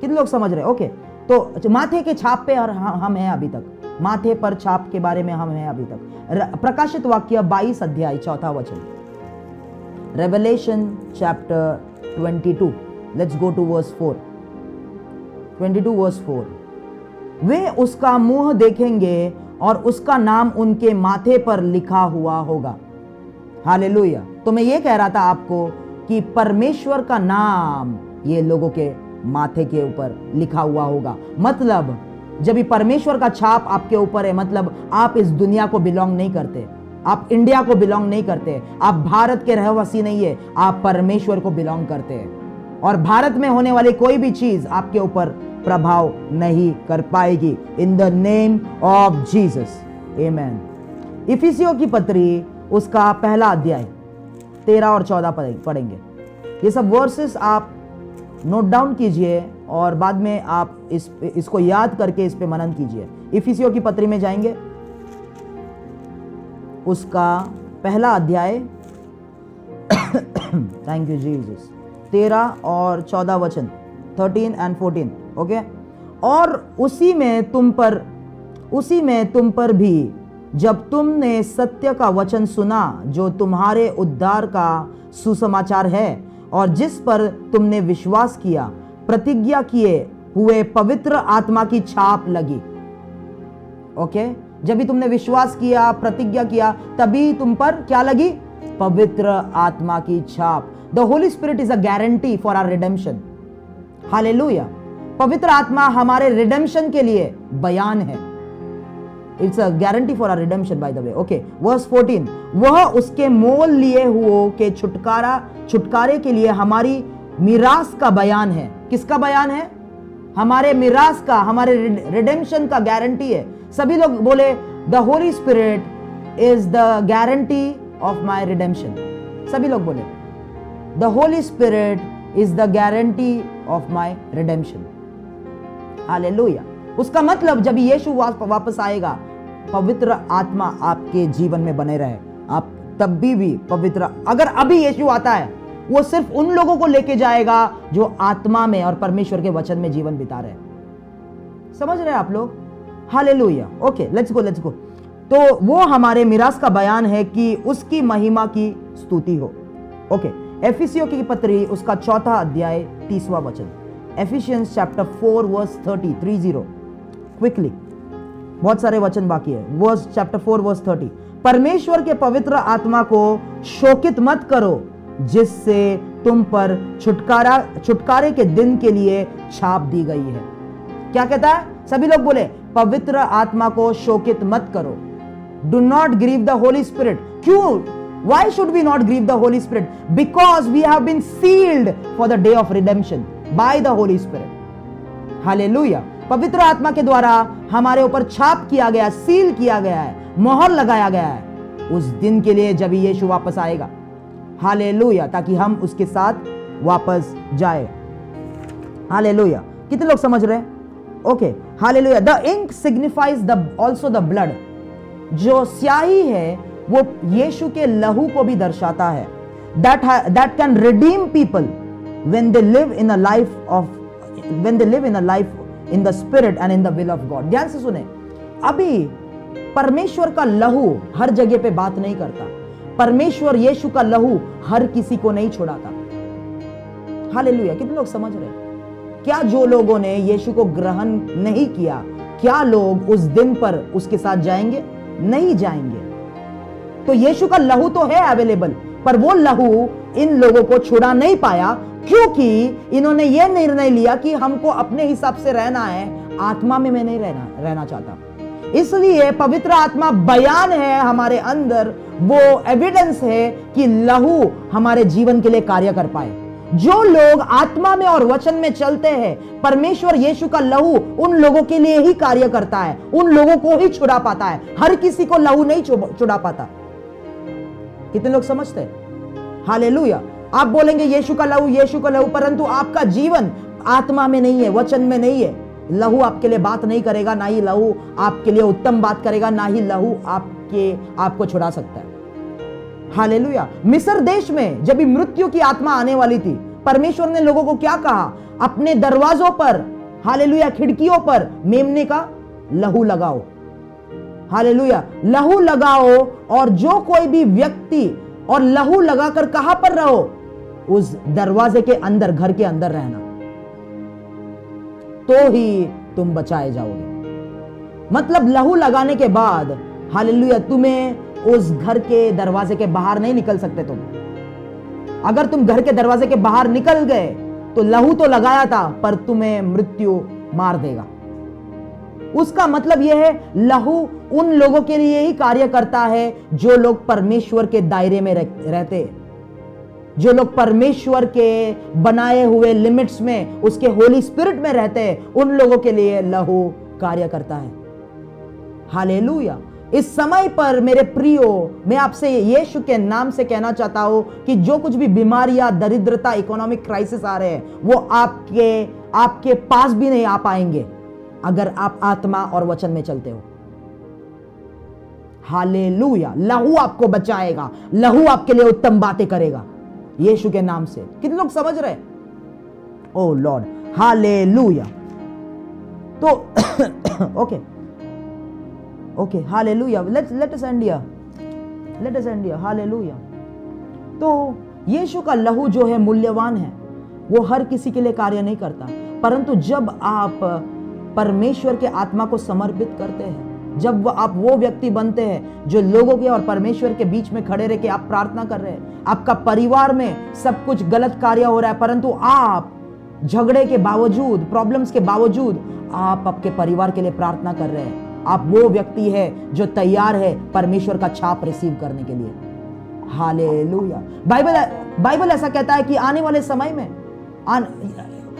कितने लोग समझ रहे हैं? ओके, तो माथे के छाप पे हम हैं अभी तक, माथे पर छाप के बारे में हम हैं अभी तक। प्रकाशित वाक्य 22 अध्याय 4था वचन, Revelation chapter 22, let's go to verse 4। 22 verse 4, वे उसका मुंह देखेंगे और उसका नाम उनके माथे पर लिखा हुआ होगा। हालेलुया। तो मैं ये कह रहा था आपको कि परमेश्वर का नाम ये लोगों के माथे के ऊपर लिखा हुआ होगा। मतलब जब भी परमेश्वर का छाप आपके ऊपर है, मतलब आप इस दुनिया को बिलोंग नहीं करते, आप इंडिया को बिलोंग नहीं करते, आप भारत के रहवासी नहीं है, आप परमेश्वर को बिलोंग करते हैं। और भारत में होने वाली कोई भी चीज आपके ऊपर प्रभाव नहीं कर पाएगी। In the name of Jesus, amen. इफिसियों की पत्री उसका पहला अध्याय 13 और 14 पढ़ेंगे। ये सब वर्सेस आप नोट डाउन कीजिए और बाद में आप इसको याद करके इस पे मनन कीजिए। इफिसियों की पत्री में जाएंगे, उसका पहला अध्याय थैंक यू जीसस, 13 और 14 वचन, 13 and 14, ओके। और उसी में तुम पर भी जब तुमने सत्य का वचन सुना जो तुम्हारे उद्धार का सुसमाचार है और जिस पर तुमने विश्वास किया, प्रतिज्ञा किए हुए पवित्र आत्मा की छाप लगी। ओके, जब भी तुमने विश्वास किया, प्रतिज्ञा किया, तभी तुम पर क्या लगी? पवित्र आत्मा की छाप। The Holy Spirit is a guarantee for our redemption. Hallelujah. पवित्र आत्मा हमारे रिडेम्पशन के लिए बयान है। It's a guarantee for our redemption by the way. Okay, verse 14, वह उसके मोल लिए हुओं के छुटकारे के लिए हमारी मिरास का बयान है। किसका बयान है? हमारे मिरास का, हमारे रिडेम्पशन का गारंटी है। सभी लोग बोले, the Holy Spirit is the guarantee of my redemption. सभी लोग बोले, the Holy Spirit is the guarantee of my redemption. Hallelujah. उसका मतलब जब यीशु वापस आएगा, पवित्र आत्मा आपके जीवन में बने रहे, आप तब भी पवित्र। अगर अभी यीशु आता है, वो सिर्फ उन लोगों को लेके जाएगा जो आत्मा में और परमेश्वर के वचन में जीवन बिता रहे। समझ रहे हैं आप लोग? हालेलुया। Okay, let's go. तो वो हमारे मिरास का बयान है कि उसकी महिमा की स्तुति हो। ओके, एफिसियों की पत्री उसका 4 अध्याय 30वां वचन। एफिशियंस चैप्टर 4 वर्स 30 क्विकली, बहुत सारे वचन बाकी है। वर्स चैप्टर 4 वर्स 30, परमेश्वर के पवित्र आत्मा को शोकित मत करो जिससे तुम पर छुटकारे के दिन के लिए छाप दी गई है। क्या कहता है? सभी लोग बोले, पवित्र आत्मा को शोकित मत करो। Do not grieve the Holy Spirit. क्यों? Why should we not grieve the Holy Spirit? Because we have been sealed for the day of redemption by the Holy Spirit. Hallelujah. पवित्र आत्मा के द्वारा हमारे ऊपर छाप किया गया, सील किया गया है, मोहर लगाया गया है उस दिन के लिए जब यीशु वापस आएगा। हालेलुया। ताकि हम उसके साथ वापस जाए। हालेलुया। कितने लोग समझ रहे हैं? Okay, hallelujah. The ink signifies also the blood. जो स्याही है वो यीशु के लहू को भी दर्शाता है। That can redeem people when they live in a life in the spirit and in the will of God. ध्यान से सुने, अभी परमेश्वर का लहू हर जगह पे बात नहीं करता। परमेश्वर यीशु का लहू हर किसी को नहीं छुड़ाता। हालेलुया। कितने लोग समझ रहे हैं? क्या जो लोगों ने यीशु को ग्रहण नहीं किया, क्या लोग उस दिन पर उसके साथ जाएंगे? नहीं जाएंगे। तो यीशु का लहू तो है अवेलेबल, पर वो लहू इन लोगों को छुड़ा नहीं पाया, क्योंकि इन्होंने ये निर्णय लिया कि हमको अपने हिसाब से रहना है, आत्मा में मैं नहीं रहना चाहता। इसलिए पवित्र आत्मा बयान है हमारे अंदर, वो एविडेंस है कि लहू हमारे जीवन के लिए कार्य कर पाए। जो लोग आत्मा में और वचन में चलते हैं, परमेश्वर यीशु का लहू उन लोगों के लिए ही कार्य करता है, उन लोगों को ही छुड़ा पाता है। हर किसी को लहू नहीं छुड़ा पाता। कितने लोग समझते हैं? हालेलुया। आप बोलेंगे यीशु का लहू, परंतु आपका जीवन आत्मा में नहीं है, वचन में नहीं है। लहू आपके लिए बात नहीं करेगा, ना ही लहू आपके लिए उत्तम बात करेगा, ना ही लहू आपको छुड़ा सकता है। हालेलुया। मिस्र देश में जब मृत्यु की आत्मा आने वाली थी, परमेश्वर ने लोगों को क्या कहा? अपने दरवाजों पर, हालेलुया, खिड़कियों पर मेमने का लहू लगाओ। हालेलुया। लहू लगाओ, और जो कोई भी व्यक्ति, और लहू लगाकर कहां पर रहो? उस दरवाजे के अंदर, घर के अंदर रहना। तो ही तुम बचाए जाओगे। मतलब लहू लगाने के बाद हालेलुया तुम्हें उस घर के दरवाजे के बाहर नहीं निकल सकते तुम। अगर तुम घर के दरवाजे के बाहर निकल गए तो लहू तो लगाया था पर तुम्हें मृत्यु मार देगा। उसका मतलब यह है लहू उन लोगों के लिए ही कार्य करता है जो लोग परमेश्वर के दायरे में रहते, जो लोग परमेश्वर के बनाए हुए लिमिट्स में, उसके होली स्पिरिट में रहते हैं, उन लोगों के लिए लहू कार्य करता है। हालेलुया। इस समय पर मेरे प्रियो, मैं आपसे यीशु के नाम से कहना चाहता हूं कि जो कुछ भी बीमारियां, दरिद्रता, इकोनॉमिक क्राइसिस आ रहे हैं वो आपके पास भी नहीं आ पाएंगे अगर आप आत्मा और वचन में चलते हो। हालेलुया। लहू आपको बचाएगा, लहू आपके लिए उत्तम बातें करेगा यीशु के नाम से। कितने लोग समझ रहे? ओ लॉर्ड, हालेलुया। तो okay hallelujah, let us and here, hallelujah. तो यीशु का लहू जो है मूल्यवान है, वो हर किसी के लिए कार्य नहीं करता, परंतु जब आप परमेश्वर के आत्मा को समर्पित करते हैं, जब आप वो व्यक्ति बनते हैं जो लोगों के और परमेश्वर के बीच में खड़े रह के आप प्रार्थना कर रहे हैं, आपका परिवार में सब कुछ गलत कार्य हो रहा है परंतु आप झगड़े के बावजूद, प्रॉब्लम्स के बावजूद आप आपके परिवार के लिए प्रार्थना कर रहे हैं, आप वो व्यक्ति है जो तैयार है परमेश्वर का छाप रिसीव करने के लिए। हालेलुया। बाइबल ऐसा कहता है कि आने वाले समय में,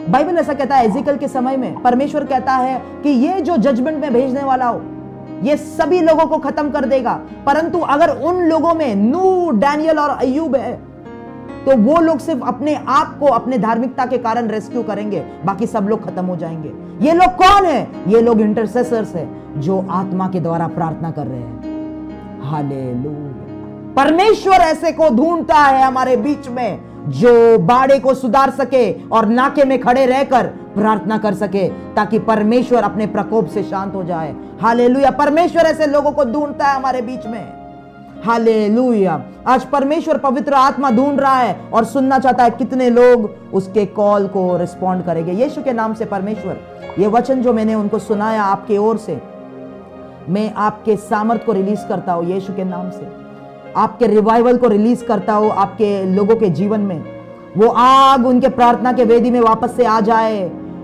बाइबल ऐसा कहता है एजिकल के समय में, परमेश्वर कहता है कि ये जो जजमेंट में भेजने वाला हो ये सभी लोगों को खत्म कर देगा, परंतु अगर उन लोगों में नूह, डैनियल और अय्यूब है तो वो लोग सिर्फ अपने आप को अपने धार्मिकता के कारण रेस्क्यू करेंगे, बाकी सब लोग खत्म हो जाएंगे। ये लोग कौन है? ये लोग इंटरसेसर्स हैं जो आत्मा के द्वारा प्रार्थना कर रहे हैं। हालेलुया। परमेश्वर ऐसे को ढूंढता है हमारे बीच में जो बाड़े को सुधार सके और नाके में खड़े रहकर प्रार्थना कर सके ताकि परमेश्वर अपने प्रकोप से शांत हो जाए। हालेलुया। परमेश्वर ऐसे लोगों को ढूंढता है हमारे बीच में। हालेलुया। आज परमेश्वर पवित्र आत्मा ढूंढ रहा है और सुनना चाहता है कितने लोग उसके कॉल को रिस्पॉन्ड करेंगे। यीशु के नाम से परमेश्वर, ये वचन जो मैंने उनको सुनाया आपके ओर से, मैं आपके सामर्थ को रिलीज करता हूं यीशु के नाम से, आपके रिवाइवल को रिलीज करता हूं आपके लोगों के जीवन में। वो आग उनके प्रार्थना के वेदी में वापस से आ जाए,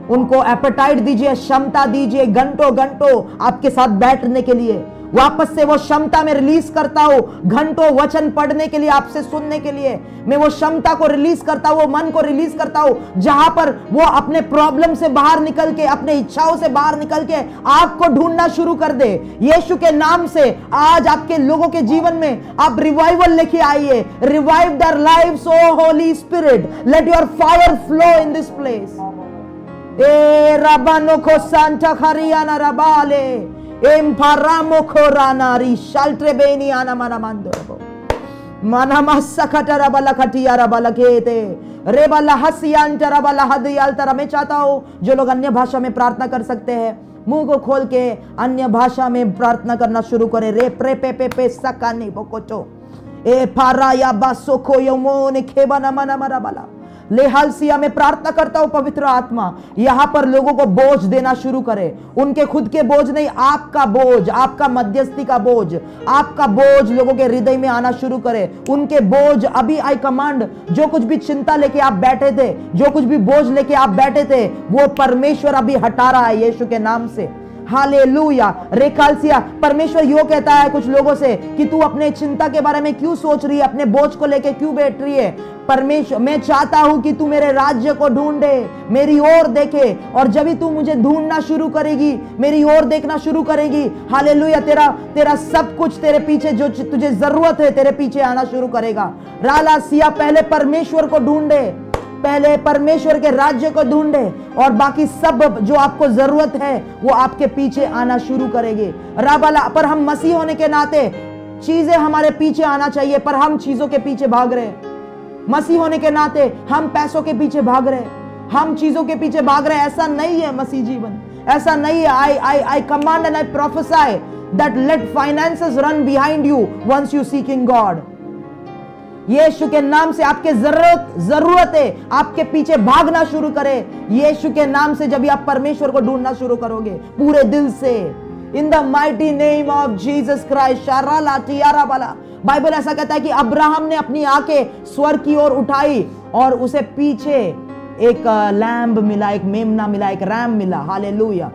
उनको एपेटाइट दीजिए, क्षमता दीजिए घंटों घंटों आपके साथ बैठने के लिए। वापस से वो क्षमता में रिलीज करता हूं घंटों वचन पढ़ने के लिए, आपसे सुनने के लिए। मैं वो क्षमता को रिलीज करता हूं, वो मन को रिलीज करता हूं जहां पर वो अपने प्रॉब्लम से बाहर निकल के, अपने इच्छाओं से बाहर निकल के आपको ढूंढना शुरू कर दे। यीशु के नाम से आज आपके लोगों के जीवन में आप रिवाइवल लेके आइए। Revive their lives oh Holy Spirit, let your fire flow in this place. ए रबानो को सांता खरियाना रबाले एम्पारामो खोराना रिशाल्ट्रे बेनी आना माना मांदो माना मासकटा रबाला खटिया रबाला केते रेबाला हसियान रबाला हदियाल तरा। मैं चाहता हूं जो लोग अन्य भाषा में प्रार्थना कर सकते हैं मुंह को खोल के अन्य भाषा में प्रार्थना करना शुरू करें। रे प्रे पे पे पे सकानी बोकोचो ए पारा या बासोको यमोने खेबाना मना मरा बाला ले हालसिया में प्रार्थना करता हूं पवित्र आत्मा यहां पर लोगों को बोझ देना शुरू करे। उनके खुद के बोझ नहीं, आपका बोझ, आपका मध्यस्थी का बोझ, आपका बोझ लोगों के हृदय में आना शुरू करे। उनके बोझ अभी आई कमांड, जो कुछ भी चिंता लेके आप बैठे थे, जो कुछ भी बोझ लेके आप बैठे थे, वो परमेश्वर अभी हटा रहा है यीशु के नाम से। हालेलुया। रेखालसिया, परमेश्वर यो कहता है कुछ लोगों से कि तू अपने चिंता के बारे में क्यों सोच रही है, अपने बोझ को लेके क्यों बैठ रही है। परमेश्वर, मैं चाहता हूं कि तू मेरे राज्य को ढूंढे, मेरी ओर देखे, और जब भी तू मुझे ढूंढना शुरू करेगी, मेरी ओर देखना शुरू करेगी, हालेलुया, तेरा सब कुछ तेरे पीछे, जो तुझे जरूरत है तेरे पीछे आना शुरू करेगा। रालासिया, पहले परमेश्वर को ढूंढे, पहले परमेश्वर के राज्य को ढूंढे और बाकी सब जो आपको जरूरत है वो आपके पीछे आना शुरू करेगी। राबाला, पर हम मसीह होने के नाते चीजें हमारे पीछे आना चाहिए, पर हम चीजों के पीछे भाग रहे हैं। मसीह होने के नाते हम पैसों के पीछे भाग रहे हैं, हम चीजों के पीछे भाग रहे हैं। ऐसा नहीं है मसीह जीवन, ऐसा नहीं है। I command and I prophesy that let finances run behind you once you seeking God. यीशु के नाम से आपके जरूरतें आपके पीछे भागना शुरू करे। यीशु के नाम से जब आप परमेश्वर को ढूंढना शुरू करोगे पूरे दिल से, in the mighty name of Jesus Christ. Bible ऐसा कहता है कि अब्राहम ने अपनी आंखें स्वर्ग की ओर उठाई और उसे पीछे एक लैम्ब मिला, एक मेमना मिला, एक रैम मिला। हालेलुया।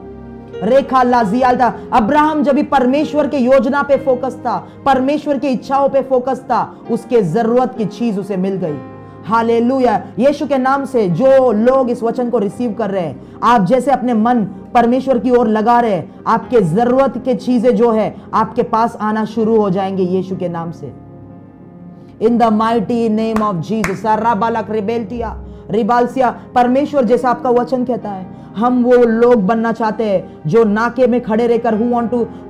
रेखा लाजियाल था। अब्राहम जब भी परमेश्वर के योजना पे फोकस था, परमेश्वर की इच्छाओं पे फोकस था, उसके जरूरत की चीज उसे मिल गई। हालेलुया। यीशु के नाम से जो लोग इस वचन को रिसीव कर रहे हैं, आप जैसे अपने मन परमेश्वर की ओर लगा रहे हैं, आपके जरूरत की चीजें जो है आपके पास आना शुरू हो जाएंगे यीशु के नाम से। In the mighty name of Jesus. रिबालसिया। परमेश्वर जैसा आपका वचन कहता है, हम वो लोग बनना चाहते हैं जो नाके में खड़े रहकर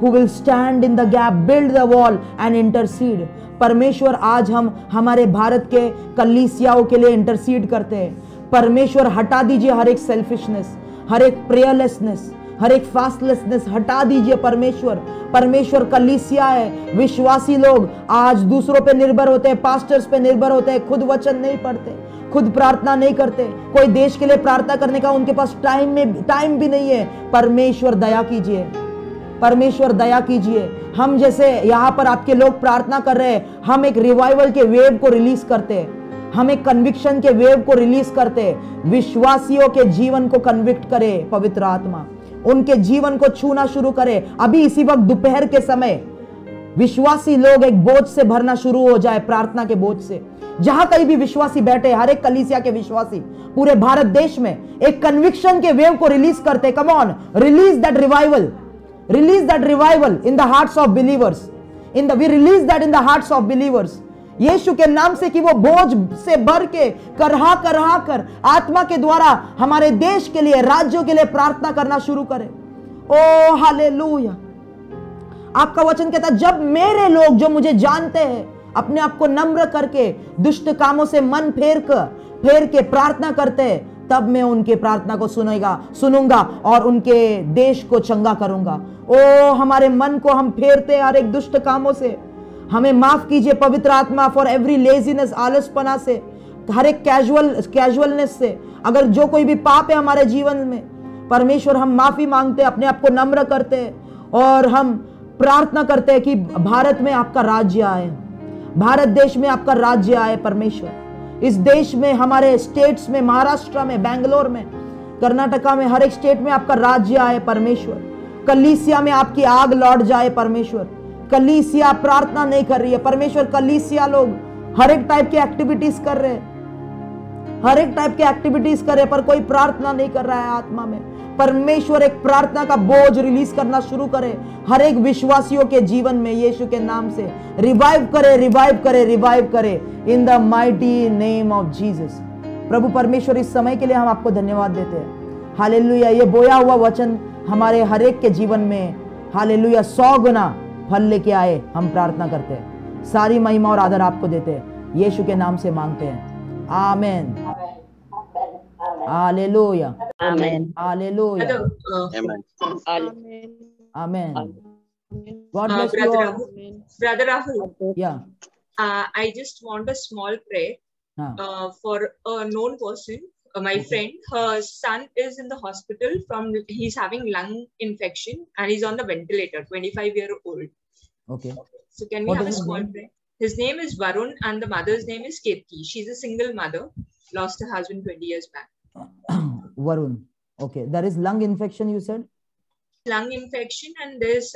who will stand in the gap, build the wall and intercede। परमेश्वर आज हम हमारे भारत के कलीसियाओं के लिए इंटरसीड करते हैं। परमेश्वर हटा दीजिए हर एक सेल्फिशनेस, हर एक प्रेयरलेसनेस, हर एक फास्टलेसनेस हटा दीजिए। परमेश्वर कलीसिया है, विश्वासी लोग आज दूसरों पे निर्भर होते हैं, पास्टर्स पे निर्भर होते हैं, खुद वचन नहीं पढ़ते, खुद प्रार्थना नहीं करते, कोई देश के लिए प्रार्थना करने का उनके पास टाइम भी नहीं है। परमेश्वर दया कीजिए, परमेश्वर दया कीजिए। हम जैसे यहाँ पर आपके लोग प्रार्थना कर रहे हैं, हम एक रिवाइवल के वेव को रिलीज करते हैं, हम एक कन्विक्शन के वेव को रिलीज करते हैं। विश्वासियों के जीवन को कन्विक्ट करे पवित्र आत्मा, उनके जीवन को छूना शुरू करे। अभी इसी वक्त दोपहर के समय विश्वासी लोग एक बोझ से भरना शुरू हो जाए, प्रार्थना के बोझ से। जहां कहीं भी विश्वासी बैठे, हर एक कलीसिया के विश्वासी पूरे भारत देश में एक कन्विक्शन के वेव को रिलीज करते। Come on, release that revival in the hearts of believers. We release that in the hearts of believers. यीशु के नाम से कि वो बोझ से भर के करहा कर आत्मा के द्वारा हमारे देश के लिए, राज्यों के लिए प्रार्थना करना शुरू करें। ओ हालेलुया। आपका वचन कहता है, जब मेरे लोग जो मुझे जानते हैं अपने आप को नम्र करके दुष्ट कामों से मन फेर के प्रार्थना करते हैं, तब मैं उनके प्रार्थना को सुनूंगा और उनके देश को चंगा करूंगा। ओ हमारे मन को हम फेरते हर एक दुष्ट कामों से, हमें माफ कीजिए पवित्र आत्मा, फॉर एवरी लेजीनेस, आलसपना से, हर एक कैजुअलनेस से। अगर जो कोई भी पाप है हमारे जीवन में, परमेश्वर हम माफी मांगते, अपने आप को नम्र करते और हम प्रार्थना करते हैं कि भारत में आपका राज्य आए, भारत देश में आपका राज्य आए। परमेश्वर इस देश में, हमारे स्टेट्स में, महाराष्ट्र में, बेंगलोर में, कर्नाटका में, हर एक स्टेट में आपका राज्य आए। परमेश्वर कलीसिया में आपकी आग लौट जाए। परमेश्वर कलीसिया प्रार्थना नहीं कर रही है, परमेश्वर कलीसिया लोग हर एक टाइप की एक्टिविटीज कर रहे हैं, हर एक टाइप की एक्टिविटीज कर रहे हैं, पर कोई प्रार्थना नहीं कर रहा है आत्मा में। परमेश्वर एक प्रार्थना का बोझ रिलीज करना शुरू करे हर एक विश्वासियों के जीवन में, यीशु के नाम से रिवाइव करे in the mighty name of Jesus. प्रभु परमेश्वर, इस समय के लिए हम आपको धन्यवाद देते हैं। हालेलुया। ये बोया हुआ वचन हमारे हर एक के जीवन में, हालेलुया, 100 गुना फल लेके आए। हम प्रार्थना करते हैं, सारी महिमा और आदर आपको देते हैं, यीशु के नाम से मांगते हैं। आमीन। Hallelujah, Amen. हालेलुया, आमीन। God bless you all. Brother Rahul, Yeah. I just want a small prayer for a known person. My friend, her son is in the hospital he's having lung infection and he's on the ventilator, 25-year-old. Okay. So can we have a small prayer? His name is Varun and the mother's name is Kirti. She's a single mother, lost her husband 20 years back. Varun. Okay. There is lung infection, you said? Lung infection and there's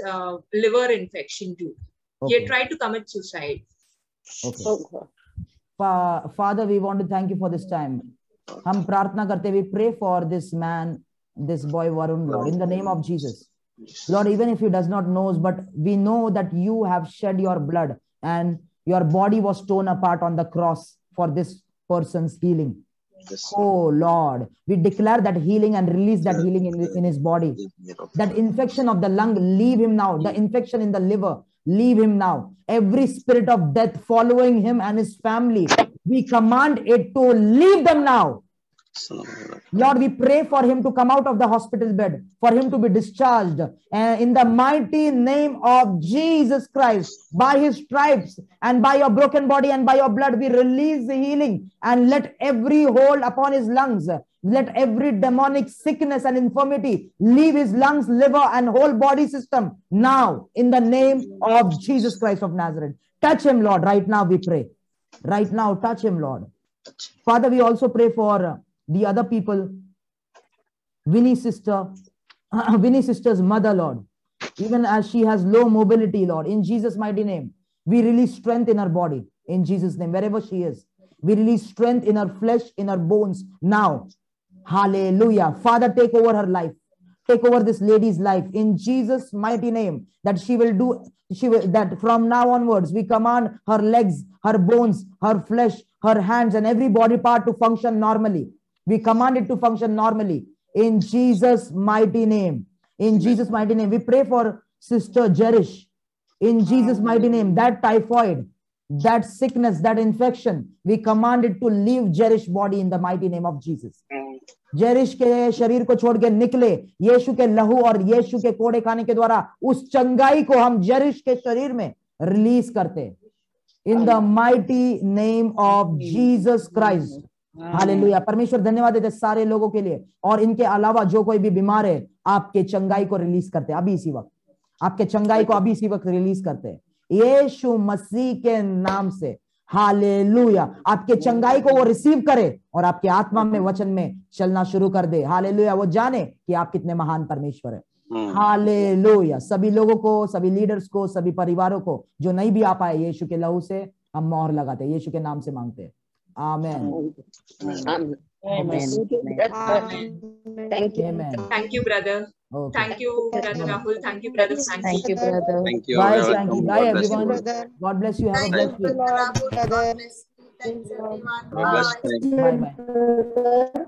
liver infection too. Okay. He tried to commit suicide. Okay. Father, we want to thank you for this time. हम प्रार्थना करते, we pray for this man, this boy Varun, Lord, in the name of Jesus. Lord, even if he does not know, but we know that you have shed your blood and your body was torn apart on the cross for this person's healing. Yes. Oh Lord, we declare that healing and release that healing in his body. That infection of the lung, leave him now. The infection in the liver, leave him now. Every spirit of death following him and his family, we command it to leave them now. Lord, we pray for him to come out of the hospital bed, for him to be discharged. And in the mighty name of Jesus Christ, by his stripes and by your broken body and by your blood, we release the healing, and let every hold upon his lungs, let every demonic sickness and infirmity leave his lungs, liver, and whole body system now, in the name of Jesus Christ of Nazareth. Touch him, Lord, right now we pray. Right now, touch him, Lord. Father, we also pray for the other people, Winnie's sister's mother, Lord, even as she has low mobility, Lord, in Jesus' mighty name, we release strength in her body, in Jesus' name, wherever she is. We release strength in her flesh, in her bones now. Hallelujah. Father, take over her life. Take over this lady's life in Jesus' mighty name, that that from now onwards, we command her legs, her bones, her flesh, her hands, and every body part to function normally. We command it to function normally in Jesus' mighty name. In Jesus' mighty name, we pray for Sister Jerish. In Jesus' mighty name, that typhoid, that sickness, that infection, we command it to leave Jerish's body in the mighty name of Jesus. जेरिश के शरीर को छोड़ के निकले यीशु के लहू और यीशु के कोड़े खाने के द्वारा उस चंगाई को हम जेरिश के शरीर में रिलीज करते इन the mighty name of Jesus Christ. Hallelujah. परमेश्वर धन्यवाद देते सारे लोगों के लिए, और इनके अलावा जो कोई भी बीमार है, आपके चंगाई को रिलीज करते अभी इसी वक्त. आपके चंगाई को अभी इसी वक्त रिलीज करते यीशु मसीह के नाम से. हालेलुया. आपके चंगाई को वो रिसीव करे और आपके आत्मा में, वचन में चलना शुरू कर दे. हालेलुया. वो जाने कि आप कितने महान परमेश्वर है. हालेलुया. सभी लोगों को, सभी लीडर्स को, सभी परिवारों को जो नहीं भी आ पाए, यीशु के लहू से हम मोहर लगाते, यीशु के नाम से मांगते. आमीन. Thank you. Thank you, brother. Okay. Thank you, brother Rahul. Thank you, brother Sanjay. Thank you, brother. Thank you. Bye, thank you. Bye, God bless everyone. you. God bless you. Have a blessed week. God bless you. Bye, bye.